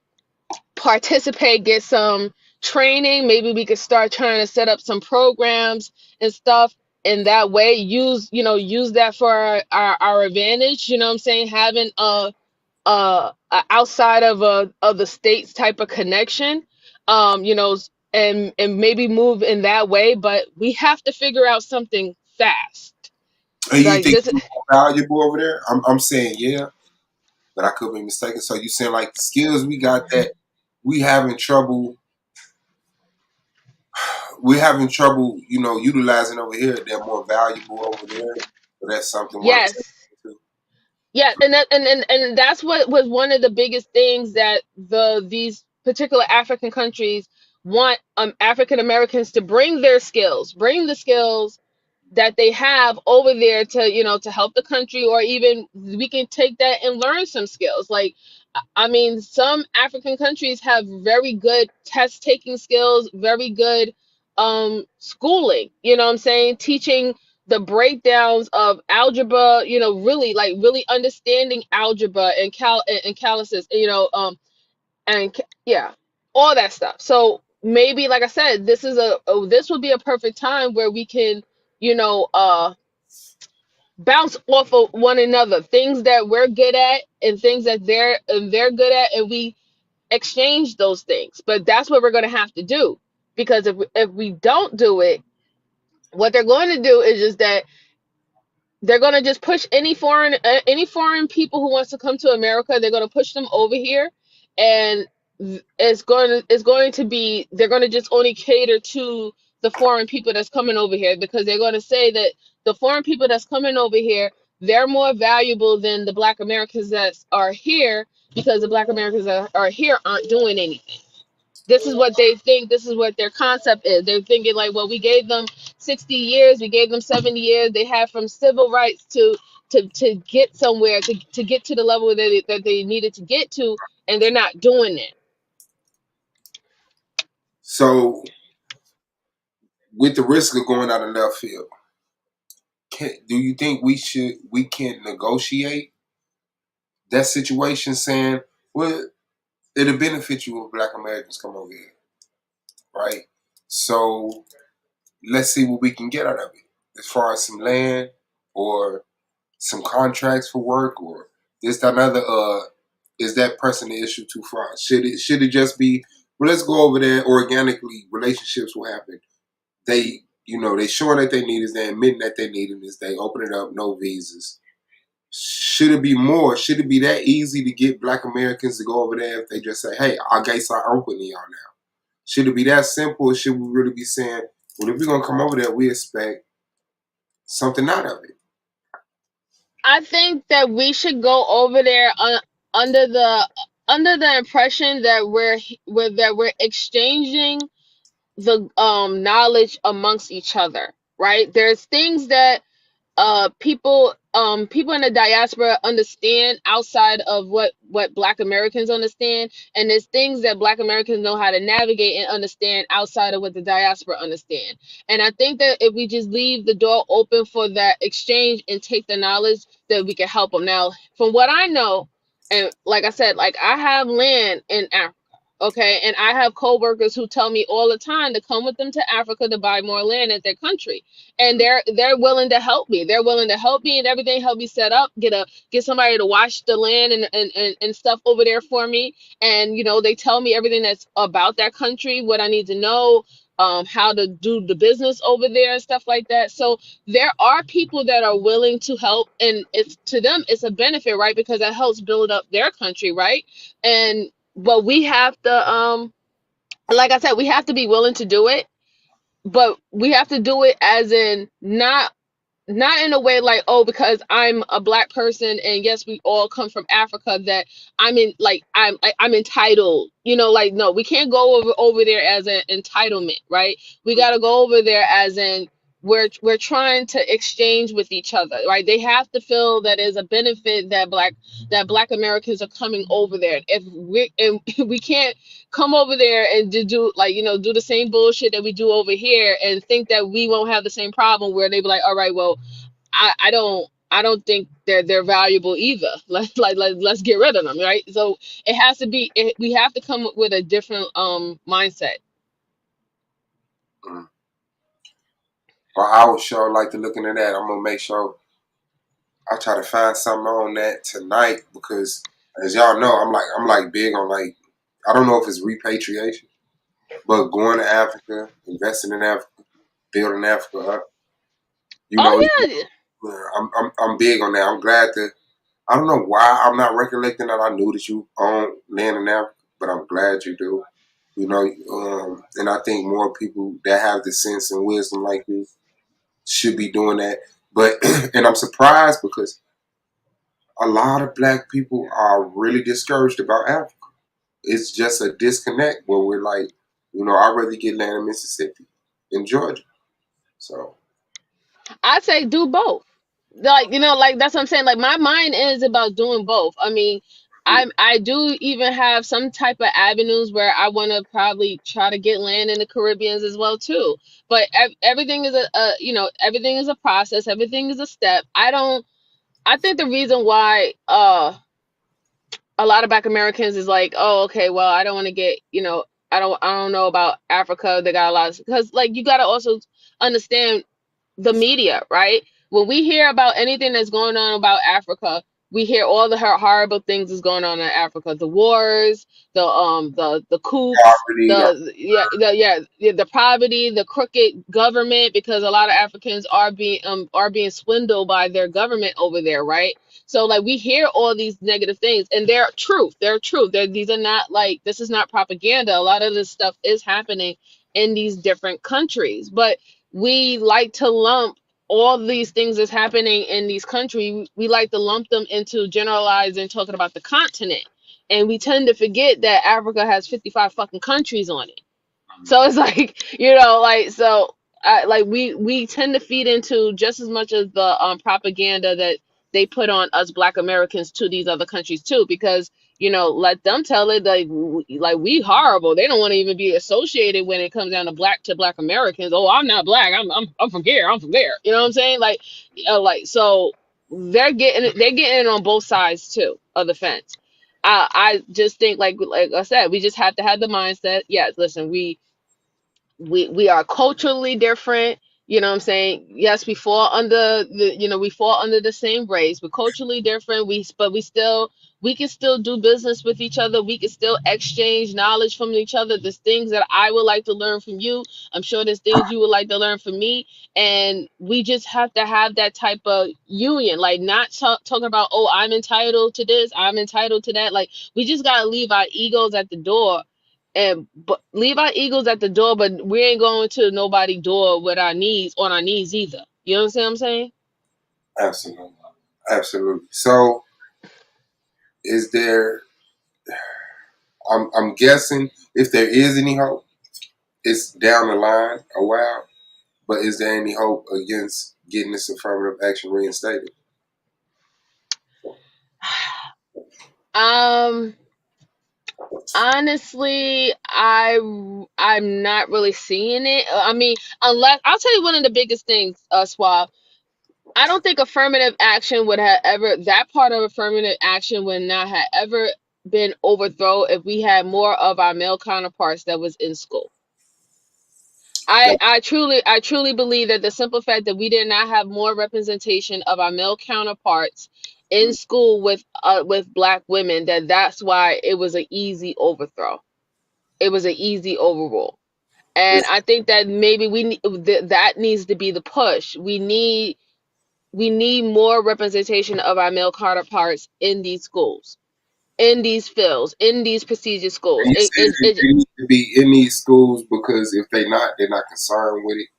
participate, get some training. Maybe we could start trying to set up some programs and stuff. In that way, use that for our advantage. You know what I'm saying? Having a outside of the states type of connection, and maybe move in that way. But we have to figure out something fast. And you Like think this. it's more valuable over there? I'm saying yeah, but I could be mistaken. So you saying like the skills we got that we having trouble you know, utilizing over here, they're more valuable over there. So that's something worth Yes. taking Yeah, and that's what was one of the biggest things that these particular African countries want African Americans to bring the skills that they have over there to help the country, or even we can take that and learn some skills. Like, I mean, some African countries have very good test taking skills, very good schooling, you know what I'm saying? Teaching the breakdowns of algebra, really understanding algebra and calluses, yeah, all that stuff. So maybe, like I said, this would be a perfect time where we can, you know, bounce off of one another, things that we're good at and things that they're good at, and we exchange those things. But that's what we're going to have to do, because if we don't do it, what they're going to do is just that they're going to just push any foreign people who wants to come to America. They're going to push them over here, and it's going to be, they're going to just only cater to the foreign people that's coming over here, because they're going to say that the foreign people that's coming over here, they're more valuable than the Black Americans that are here, because the Black Americans that are here aren't doing anything. This is what they think. This is what their concept is. They're thinking like, well, we gave them 60 years, we gave them 70 years. They had from civil rights to get somewhere, to get to the level that they needed to get to, and they're not doing it. So, with the risk of going out of left field, do you think we can negotiate that situation, saying, well, it'll benefit you if Black Americans come over here, right? So let's see what we can get out of it, as far as some land or some contracts for work or this, that, and other. Is that pressing the issue too far? Should it just be, well, let's go over there organically, relationships will happen. They showing that they need us, they admitting that they need us, they open it up, no visas. Should it be more? Should it be that easy to get Black Americans to go over there if they just say, hey, our gates are open to y'all now? Should it be that simple, or should we really be saying, well, if we're going to come over there, we expect something out of it? I think that we should go over there under the under the impression that we're exchanging the knowledge amongst each other, right? There's things that people in the diaspora understand outside of what Black Americans understand, and there's things that Black Americans know how to navigate and understand outside of what the diaspora understand. And I think that if we just leave the door open for that exchange and take the knowledge, that we can help them. Now, from what I know, and like I said, like I have land in Africa. Okay, and I have coworkers who tell me all the time to come with them to Africa to buy more land at their country, and they're willing to help me. They're willing to help me and everything, help me set up, get somebody to watch the land and stuff over there for me. And they tell me everything that's about that country, what I need to know, how to do the business over there and stuff like that. So there are people that are willing to help, and it's to them it's a benefit, right? Because that helps build up their country, right? And but we have to like I said, we have to be willing to do it, but we have to do it as in not in a way like, oh, because I'm a Black person and yes, we all come from Africa, that I'm entitled. Like, no, we can't go over there as an entitlement, right? We got to go over there as in we're trying to exchange with each other, right? They have to feel that is a benefit that Black Americans are coming over there. If we can't come over there and do like do the same bullshit that we do over here and think that we won't have the same problem, where they be like, all right, well, I don't think they're valuable either. Let's get rid of them, right? So it has to be. We have to come with a different mindset. Mm. Well, I would sure like to look into that. I'm gonna make sure I try to find something on that tonight, because as y'all know, I'm like big on, like, I don't know if it's repatriation, but going to Africa, investing in Africa, building Africa up. Oh yeah, I'm big on that. I'm glad to. I don't know why I'm not recollecting that I knew that you own land in Africa, but I'm glad you do. And I think more people that have the sense and wisdom like you should be doing that. But and I'm surprised because a lot of Black people are really discouraged about Africa. It's just a disconnect where we're like, I'd rather get land in Mississippi, in Georgia. So, I say do both. Like like that's what I'm saying. Like my mind is about doing both. I mean, I do even have some type of avenues where I want to probably try to get land in the Caribbeans as well too. But everything is everything is a process. Everything is a step. I think the reason why a lot of Black Americans is like, oh, okay, well, I don't want to get, I don't know about Africa. They got a lot, because like you got to also understand the media, right? When we hear about anything that's going on about Africa, we hear all the horrible things is going on in Africa, the wars, the coups, Poverty, the the poverty, the crooked government, because a lot of Africans are being swindled by their government over there, right? So like we hear all these negative things, and they're truth. They're truth. These are not like, this is not propaganda. A lot of this stuff is happening in these different countries, but we like to lump all these things that's happening in these countries. We like to lump them into generalizing talking about the continent, and we tend to forget that Africa has 55 fucking countries on it. So it's like, like, so like we tend to feed into just as much as the propaganda that they put on us Black Americans to these other countries too, because let them tell it, like we horrible. They don't want to even be associated when it comes down to Black Americans. Oh, I'm not Black. I'm from here. I'm from there. You know what I'm saying? Like so they're getting it on both sides too of the fence. I just think like I said, we just have to have the mindset. Yes, listen, we are culturally different. You know what I'm saying? Yes, we fall under the same race. We're culturally different. We can still do business with each other. We can still exchange knowledge from each other. There's things that I would like to learn from you. I'm sure there's things you would like to learn from me. And we just have to have that type of union, like not talking about, oh, I'm entitled to this, I'm entitled to that. Like, we just gotta leave our egos at the door, and but leave our egos at the door, but we ain't going to nobody door with our knees on our knees either. You understand what I'm saying? absolutely, absolutely. So, is there? I'm guessing if there is any hope, it's down the line a while. But is there any hope against getting this affirmative action reinstated? Um, honestly, I'm not really seeing it. I mean, unless I'll tell you one of the biggest things, Swab. I don't think affirmative action would have ever, that part of affirmative action would not have ever been overthrown if we had more of our male counterparts that was in school. I truly believe that the simple fact that we did not have more representation of our male counterparts in school with Black women, that's why it was an easy overthrow. It was an easy overrule. And I think that maybe that needs to be the push. We need more representation of our male counterparts in these schools, in these fields, in these prestigious And schools. you said that they need to be in these schools because if they're not concerned with it.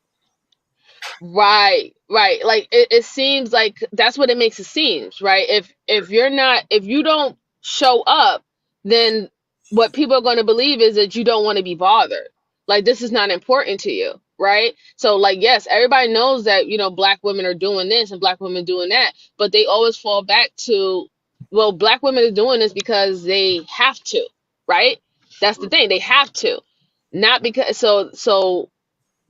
Right, right. Like it seems like that's what it makes it seems, right? If you don't show up, then what people are going to believe is that you don't want to be bothered. Like, this is not important to you, right? So like, yes, everybody knows that, Black women are doing this and Black women doing that, but they always fall back to, well, Black women are doing this because they have to, right? That's the thing, they have to. Not because so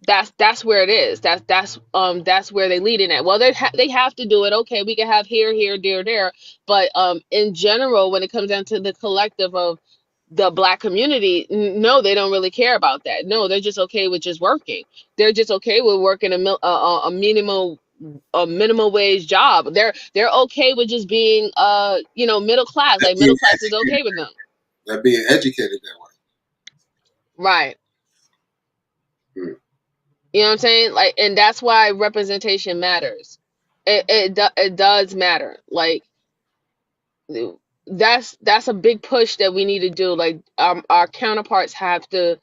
that's where it is. That's where they lead in at. Well, they have to do it. Okay, we can have here, there, but in general, when it comes down to the collective of the Black community, no, they don't really care about that. No, they're just okay with just working. They're just okay with working a minimum wage job. They're okay with just being middle class. They're Like, being middle class is educated. okay with them. They're being educated that way. Right. Hmm. You know what I'm saying? Like, and that's why representation matters. It does matter. Like, that's a big push that we need to do. Like, our counterparts have to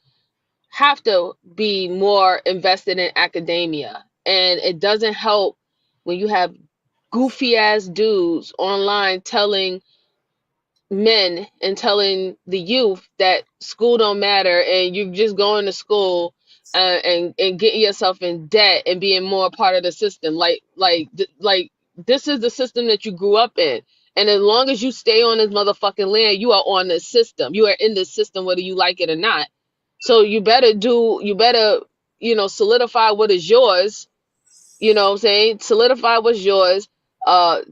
be more invested in academia, and it doesn't help when you have goofy ass dudes online telling men and telling the youth that school don't matter, and you're just going to school and getting yourself in debt and being more a part of the system. Like this is the system that you grew up in, and as long as you stay on this motherfucking land, you are on this system. You are in this system whether you like it or not. So you better solidify what is yours. You know what I'm saying? Solidify what's yours.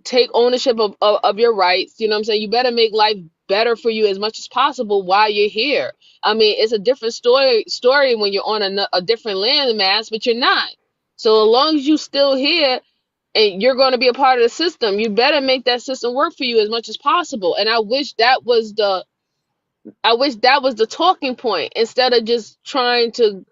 Take ownership of your rights. You know what I'm saying? You better make life better for you as much as possible while you're here. I mean, it's a different story when you're on a different land mass, but you're not. So as long as you still here, and you're going to be a part of the system, you better make that system work for you as much as possible. And I wish that was the talking point, instead of just trying to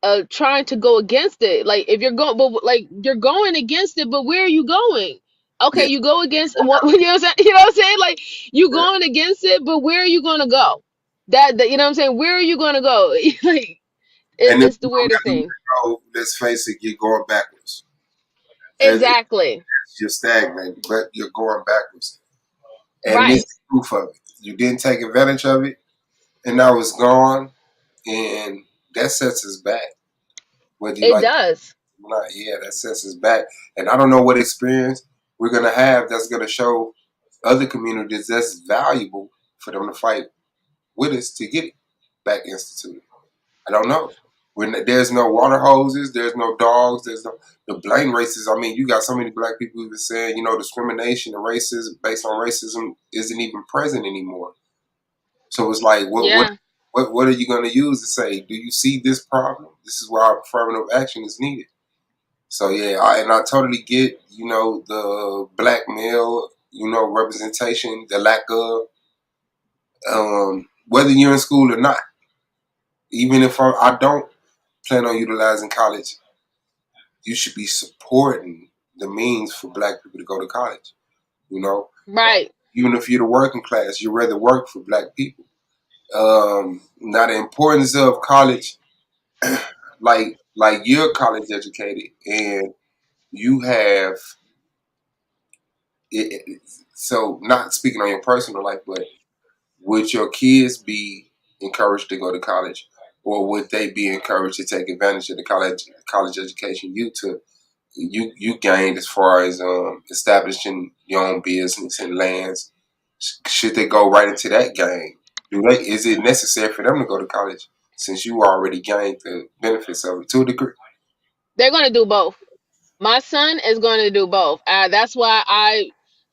go against it. Like, if you're going, but like, you're going against it, but where are you going? Okay, Yeah, you go against what, you know what I'm saying? You know what I'm saying? Like, you yeah. going against it, but where are you going to go? That, you know what I'm saying? Where are you going to go? Like, And if it's the you don't weirdest got thing. nowhere to go, let's face it, you're going backwards. And Exactly. you're stagnating, but you're going backwards. And this Right. is proof of it. You didn't take advantage of it, and now it's gone, and that sets us back. Whether you It like it does. or not, yeah, that sets us back. And I don't know what experience we're gonna have that's gonna show other communities that's valuable for them to fight with us to get it back instituted. I don't know. When there's no water hoses, there's no dogs, there's no the blame races. I mean, you got so many black people even saying, discrimination and racism based on racism isn't even present anymore. So it's like, Yeah. what are you going to use to say? Do you see this problem? This is why affirmative action is needed. So yeah, I totally get the black male representation, the lack of whether you're in school or not. Even if I don't plan on utilizing college, you should be supporting the means for black people to go to college. You know, Right. even if you're the working class, you'd rather work for black people. Now the importance of college, like you're college educated and you have so not speaking on your personal life, but would your kids be encouraged to go to college, or would they be encouraged to take advantage of the college education you gained as far as establishing your own business and lands? Should they go right into that game? Is it necessary for them to go to college since you already gained the benefits of it to a degree? They're going to do both. My son is going to do both. That's why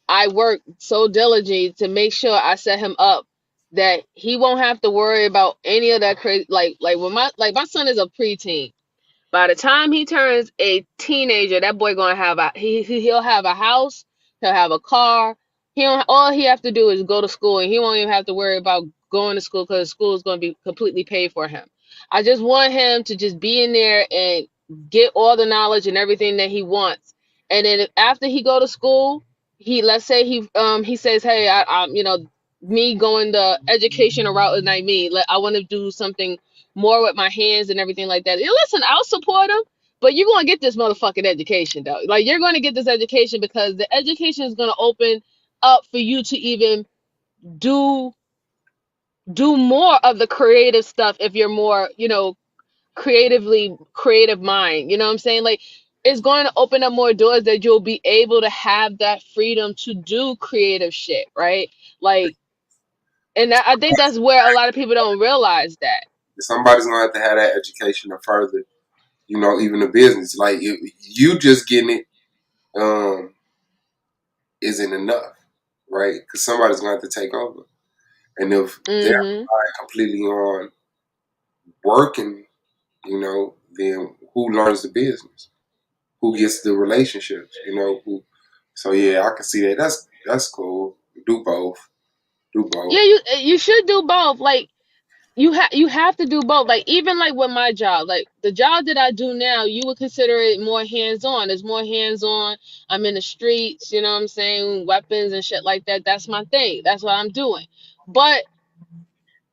I work so diligently to make sure I set him up that he won't have to worry about any of that crazy. Like when my son is a preteen. By the time he turns a teenager, that boy gonna have he'll have a house, he'll have a car. He don't, all he have to do is go to school, and he won't even have to worry about going to school because school is gonna be completely paid for him. I just want him to just be in there and get all the knowledge and everything that he wants. And then after he go to school, let's say he says, hey, me going the education route is not me. I want to do something more with my hands and everything like that. Listen, I'll support them, but you're going to get this motherfucking education, though. Like, you're going to get this education because the education is going to open up for you to even do more of the creative stuff if you're more, creative mind. You know what I'm saying? Like, it's going to open up more doors that you'll be able to have that freedom to do creative shit, right? Like, and I think that's where a lot of people don't realize that. Somebody's gonna have to have that education to further, even the business. Like if you just getting it isn't enough, right? Because somebody's gonna have to take over. And if they're Hmm. relying completely on working, then who learns the business? Who gets the relationships? Who? So yeah, I can see that. That's cool. Do both. Do both. Yeah, you should do both. Like, you have to do both. Like, even like with my job, like the job that I do now, you would consider it more hands on. It's more hands on. I'm in the streets, you know what I'm saying, weapons and shit like that. That's my thing. That's what I'm doing. But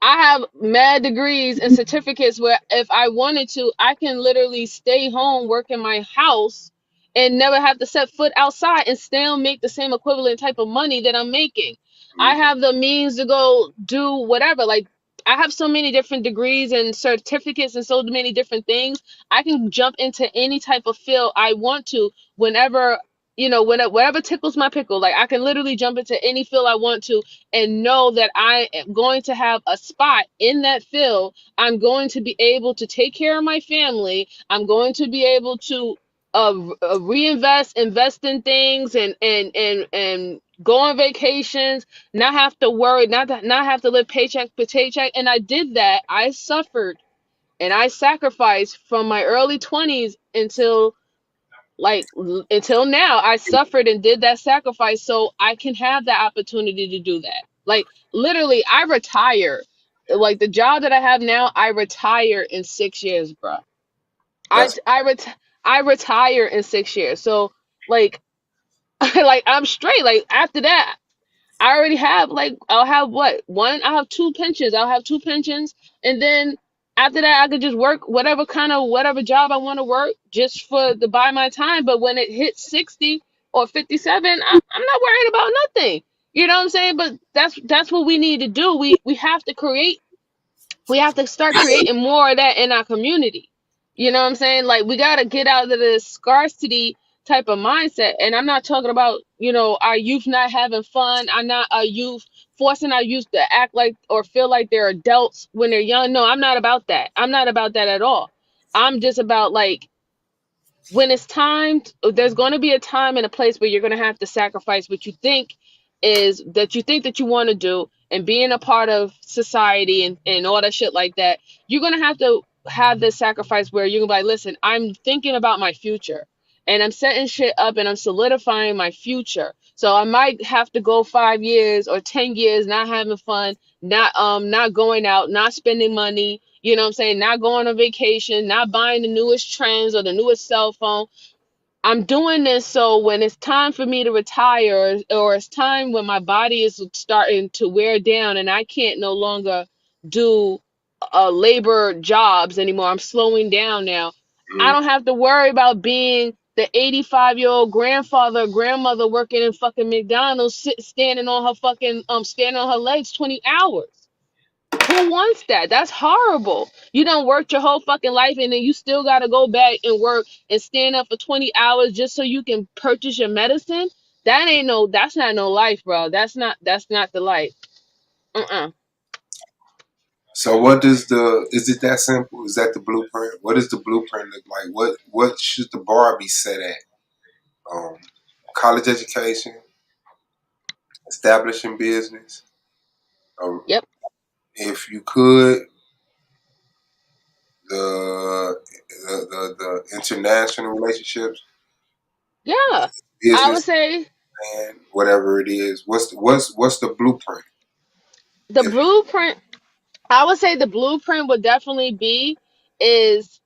I have mad degrees and certificates where if I wanted to, I can literally stay home, work in my house, and never have to set foot outside and still make the same equivalent type of money that I'm making. I Mm-hmm. have the means to go do whatever. Like, I have so many different degrees and certificates and so many different things. I can jump into any type of field I want to whenever, whatever tickles my pickle. Like, I can literally jump into any field I want to and know that I am going to have a spot in that field. I'm going to be able to take care of my family. I'm going to be able to invest in things, and go on vacations, not have to worry, not have to live paycheck for paycheck. And I did that. I suffered and I sacrificed from my early 20s until Like until now, I suffered and did that sacrifice so I can have that opportunity to do that. Like literally, I retire. Like the job that I have now, I retire in 6 years, bro. I That's I ret- I retire in 6 years. So like like I'm straight. Like after that, I already have like I'll have what one I'll have two pensions. I'll have two pensions, and then after that I could just work whatever kind of whatever job I want to work just for to buy my time. But when it hits 60 or 57, I'm not worried about nothing. You know what I'm saying? But that's what we need to do. We have to create we have to start creating more of that in our community. You know what I'm saying? Like we got to get out of this scarcity type of mindset. And I'm not talking about, our youth not having fun. I'm not a youth forcing our youth to act like or feel like they're adults when they're young. No, I'm not about that. I'm not about that at all. I'm just about like when it's time, there's going to be a time and a place where you're going to have to sacrifice what you think that you want to do and being a part of society and all that shit like that. You're going to have this sacrifice where you're going to be like, listen, I'm thinking about my future and I'm setting shit up and I'm solidifying my future. So I might have to go 5 years or 10 years not having fun, not going out, not spending money, you know what I'm saying, not going on vacation, not buying the newest trends or the newest cell phone. I'm doing this so when it's time for me to retire or it's time when my body is starting to wear down and I can't no longer do labor jobs anymore. I'm slowing down now. I mm, don't have to worry about being the 85-year-old grandfather or grandmother working in fucking McDonald's, standing on her legs 20 hours. Who wants that? That's horrible. You done worked your whole fucking life and then you still gotta go back and work and stand up for 20 hours just so you can purchase your medicine. That's not no life, bro. That's not the life. Uh-uh. so what does is it that simple? Is that the blueprint? What does the blueprint look like? What should the bar be set at? Um, College education, establishing business. Um, Yep. if you could, the international relationships, Yeah. I would business, say and whatever it is. What's the blueprint? the If blueprint, I would say the blueprint would definitely be is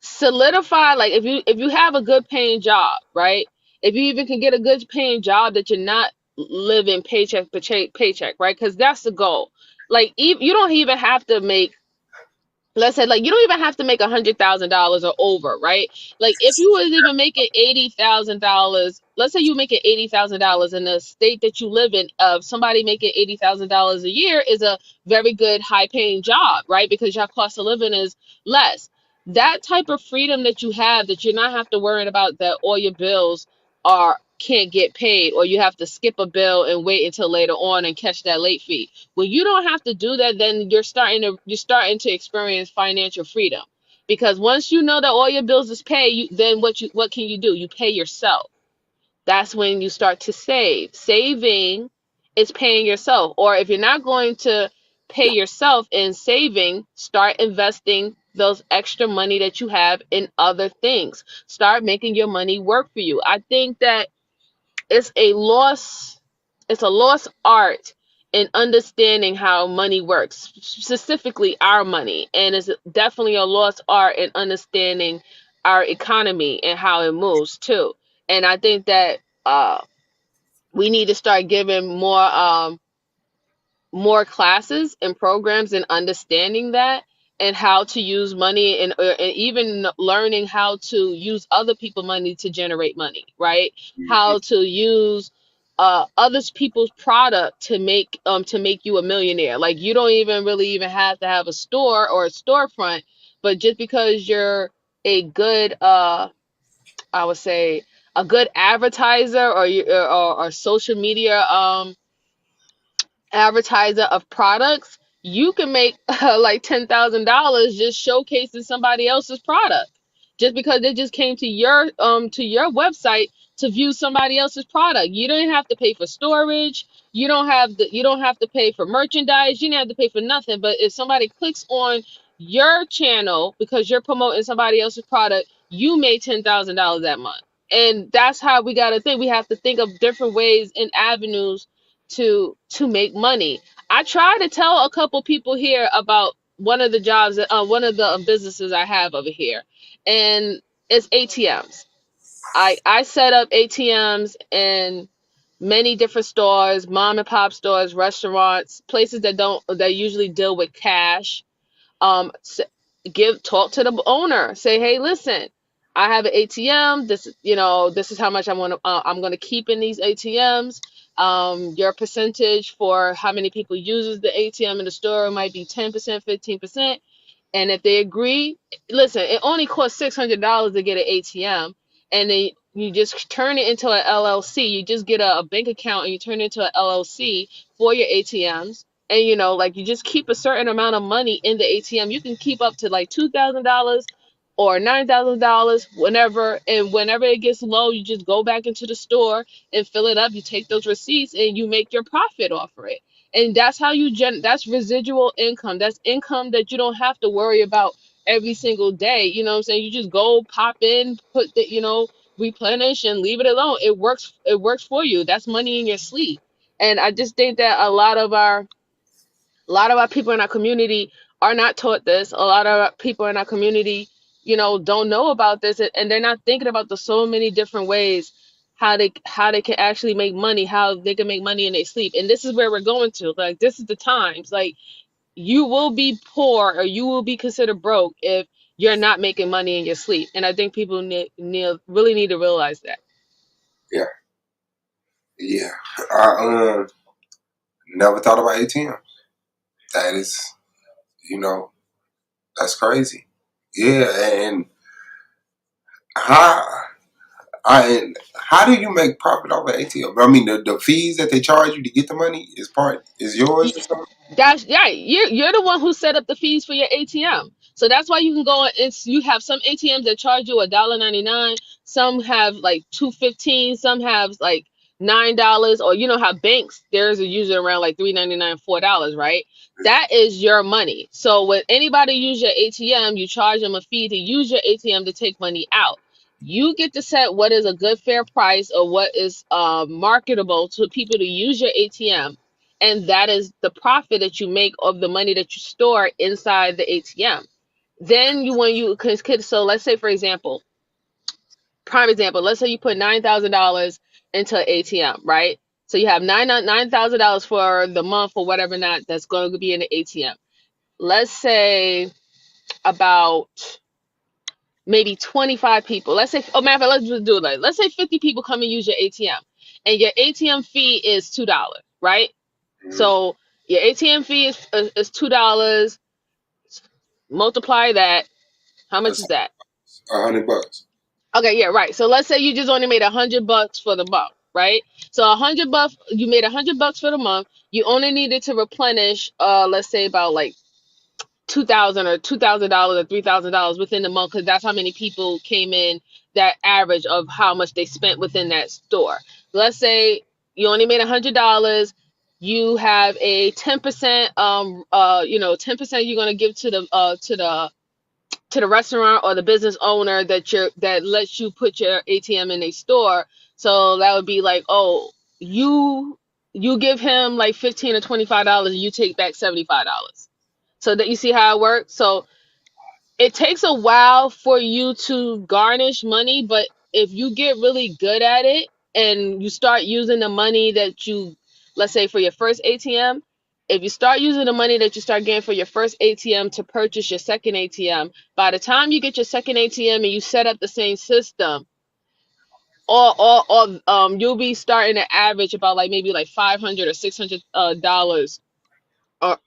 solidify, like if you have a good paying job, right? If you even can get a good paying job that you're not living paycheck to paycheck, right? Because that's the goal. Like you don't even have to make, let's say, like you don't even have to make $100,000 or over, right? Like if you was even making $80,000, let's say you making $80,000 in the state that you live in, of somebody making $80,000 a year is a very good high paying job, right? Because your cost of living is less. That type of freedom that you have, that you're not have to worry about that all your bills are can't get paid, or you have to skip a bill and wait until later on and catch that late fee. When you don't have to do that, then you're starting to experience financial freedom. Because once you know that all your bills is paid, then what can you do? You pay yourself. That's when you start to save. Saving is paying yourself. Or if you're not going to pay yourself in saving, start investing those extra money that you have in other things. Start making your money work for you. I think that it's a lost it's a lost art in understanding how money works, specifically our money, and it's definitely a lost art in understanding our economy and how it moves too. And I think that we need to start giving more classes and programs and understanding that and how to use money, and even learning how to use other people's money to generate money, right? How to use others people's product to make you a millionaire. Like you don't even really even have to have a store or a storefront, but just because you're a good I would say a good advertiser, or social media advertiser of products, you can make like $10,000 just showcasing somebody else's product. Just because they just came to your website to view somebody else's product. You don't have to pay for storage. You don't have to pay for merchandise. You don't have to pay for nothing. But if somebody clicks on your channel because you're promoting somebody else's product, you made $10,000 that month. And that's how we got to think. We have to think of different ways and avenues to make money. I try to tell a couple people here about one of the jobs, one of the businesses I have over here, and it's ATMs. I set up ATMs in many different stores, mom and pop stores, restaurants, places that usually deal with cash. Talk to the owner, say, hey, listen, I have an ATM, this is how much I'm going to keep in these ATMs. Your percentage for how many people uses the ATM in the store might be 10%, 15%. And if they agree, listen, it only costs $600 to get an ATM, and then you just turn it into an LLC. You just get a bank account and you turn it into an LLC for your ATMs. And like, you just keep a certain amount of money in the ATM. You can keep up to like $2,000 or $9,000 whenever, and whenever it gets low, you just go back into the store and fill it up. You take those receipts and you make your profit off of it. And that's how that's residual income. That's income that you don't have to worry about every single day. You know what I'm saying? You just go pop in, put replenish and leave it alone. It works for you. That's money in your sleep. And I just think that a lot of our people in our community are not taught this. A lot of our people in our community, don't know about this, and they're not thinking about the so many different ways how they can actually make money, how they can make money in their sleep. And this is where we're going to. Like, this is the times. Like, you will be poor or you will be considered broke if you're not making money in your sleep. And I think people really need to realize that. Yeah, yeah. I never thought about ATM. That is, you know, that's crazy. Yeah, and how how do you make profit off of ATM? I mean, the fees that they charge you to get the money is yours or something. That's yeah. You're the one who set up the fees for your ATM. So that's why you can go. You have some ATMs that charge you $1.99. Some have like $2.15. Some have like $9. Or how banks, theirs are usually around like $3.99, $4, right? That is your money. So when anybody use your ATM, you charge them a fee to use your ATM to take money out. You get to set what is a good fair price or what is marketable to people to use your ATM, and that is the profit that you make of the money that you store inside the ATM. Then when you so let's say, for example, prime example, let's say you put $9,000 into an ATM, right? So you have $9,000 for the month or whatever not that's going to be in the ATM. Let's say about maybe 25 people. Let's say, oh, matter of fact, let's just do it like, let's say 50 people come and use your ATM, and your ATM fee is $2, right? So your ATM fee is $2. Multiply that. How much That's is that? $100. Okay, yeah, right. So let's say you just only made $100 for the month, right? So $100, you made $100 for the month. You only needed to replenish, let's say about like 2,000 or $2,000 or $3,000 within the month, because that's how many people came in, that average of how much they spent within that store. Let's say you only made $100. You have a 10%, 10% you're gonna give to the restaurant or the business owner that lets you put your ATM in a store. So that would be like, oh, you give him like $15 or $25, and you take back $75. So that, you see how it works. So it takes a while for you to garnish money, but if you get really good at it and you start using the money that let's say for your first ATM, if you start using the money that you start getting for your first ATM to purchase your second ATM, by the time you get your second ATM and you set up the same system, you'll be starting to average about like maybe like $500 or $600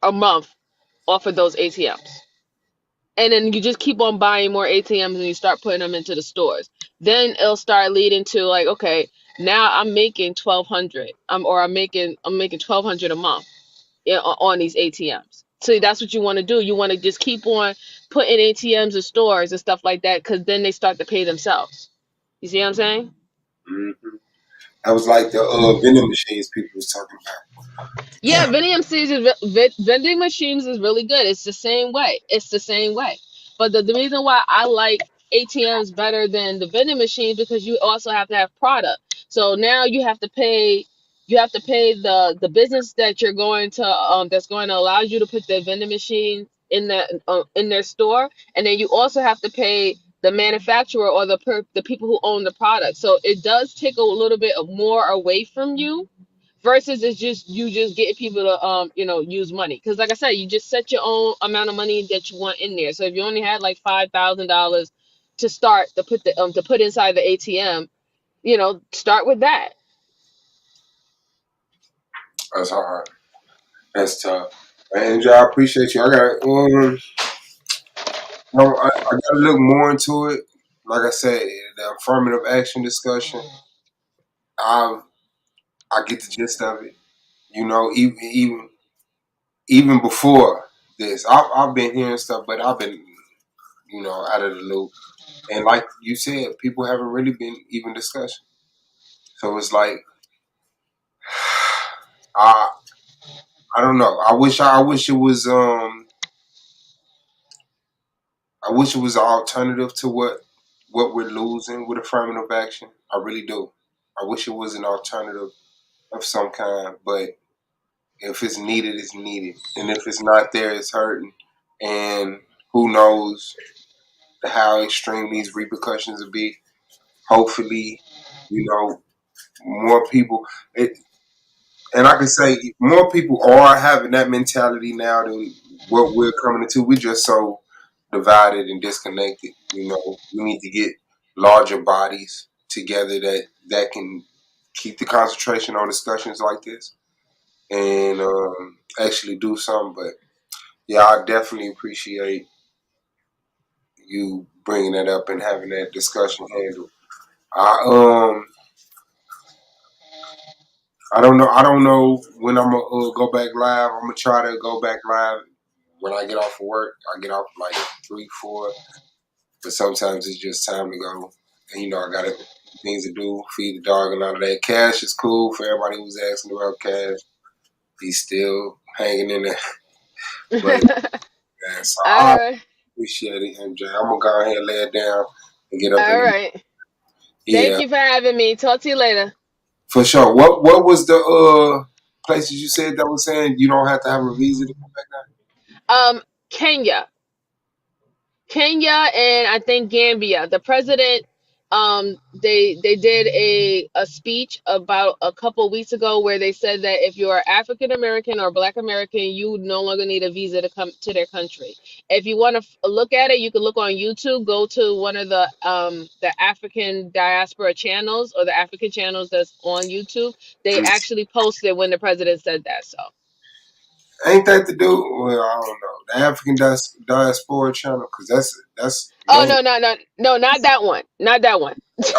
a month off of those ATMs. And then you just keep on buying more ATMs and you start putting them into the stores. Then it'll start leading to like, okay, now I'm making 1,200, I'm making 1,200 a month, on these ATMs. So that's what you want to do. You want to just keep on putting ATMs in stores and stuff like that, because then they start to pay themselves. You see what I'm saying? Mm-hmm. That was like the vending machines people was talking Yeah, vending machines is really good. It's the same way. But the reason why I like ATMs better than the vending machines because you also have to have product. So now you have to pay the business that you're going to that's going to allow you to put the vending machine in their store, and then you also have to pay the manufacturer or the people who own the product. So it does take a little bit more away from you versus it's just you just getting people to use money, because like I said, you just set your own amount of money that you want in there. So if you only had like $5,000 to start to put inside the ATM, start with that. That's hard. That's tough. And I appreciate you. I got I got to look more into it. Like I said, the affirmative action discussion. I get the gist of it. Even before this, I've been hearing stuff, but I've been out of the loop. And like you said, people haven't really been even discussing. So it's like I I don't know. I wish it was an alternative to what we're losing with affirmative action. I really do. I wish it was an alternative of some kind, but if it's needed, it's needed. And if it's not there, it's hurting. And who knows how extreme these repercussions will be. Hopefully, more people. And I can say more people are having that mentality now than what we're coming into. We're just so divided and disconnected. We need to get larger bodies together that can keep the concentration on discussions like this and actually do something. But yeah, I definitely appreciate you bringing that up and having that discussion handled. I I don't know. I don't know when I'm gonna go back live. I'm gonna try to go back live when I get off of work. I get off like 3, 4, but sometimes it's just time to go. And I got things to do, feed the dog and all of that. Cash is cool for everybody who's asking about Cash. He's still hanging in there, but yeah, so All I right. appreciate it, MJ. I'm gonna go ahead and lay it down and get up in All the right. Thank yeah, you for having me. Talk to you later. for sure. What was the places you said that was saying you don't have to have a visa to come back now? Um, Kenya. Kenya and I think Gambia. The president, they did a speech about a couple weeks ago where they said that if you're African American or Black American, you no longer need a visa to come to their country. If you want to look at it, you can look on YouTube. Go to one of the African diaspora channels or the African channels that's on YouTube. They actually posted when the president said that. So. Ain't that to do? Well, I don't know. The African diaspora channel, because that's Oh those. no, no, no, no, not that one. Not that one. Hey,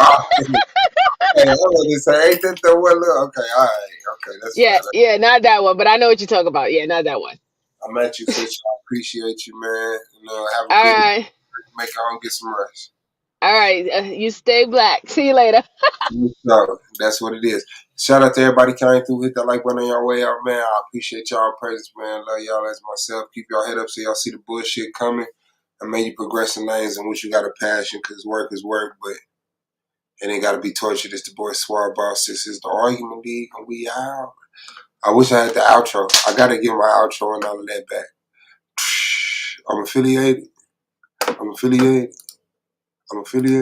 I was gonna say, ain't that the one? Look, okay, all right, okay, that's fine. Yeah, yeah, not that one, but I know what you're talking about. Yeah, not that one. I'm at you for sure. I appreciate you, man. Have a All good night. right. Make your own get some rest. All right. You stay black. See you later. No, that's what it is. Shout out to everybody came through. Hit that like button on your way out, man. I appreciate y'all presence, man. Love y'all as myself. Keep y'all head up so y'all see the bullshit coming. And may you progress in lanes in which you got a passion, because work is work, but it ain't got to be tortured. It's the boy Swab Boss. This is the Argument League, and we out. I wish I had the outro. I got to get my outro and all of that back. I'm affiliated. I'm affiliated. I'm affiliated.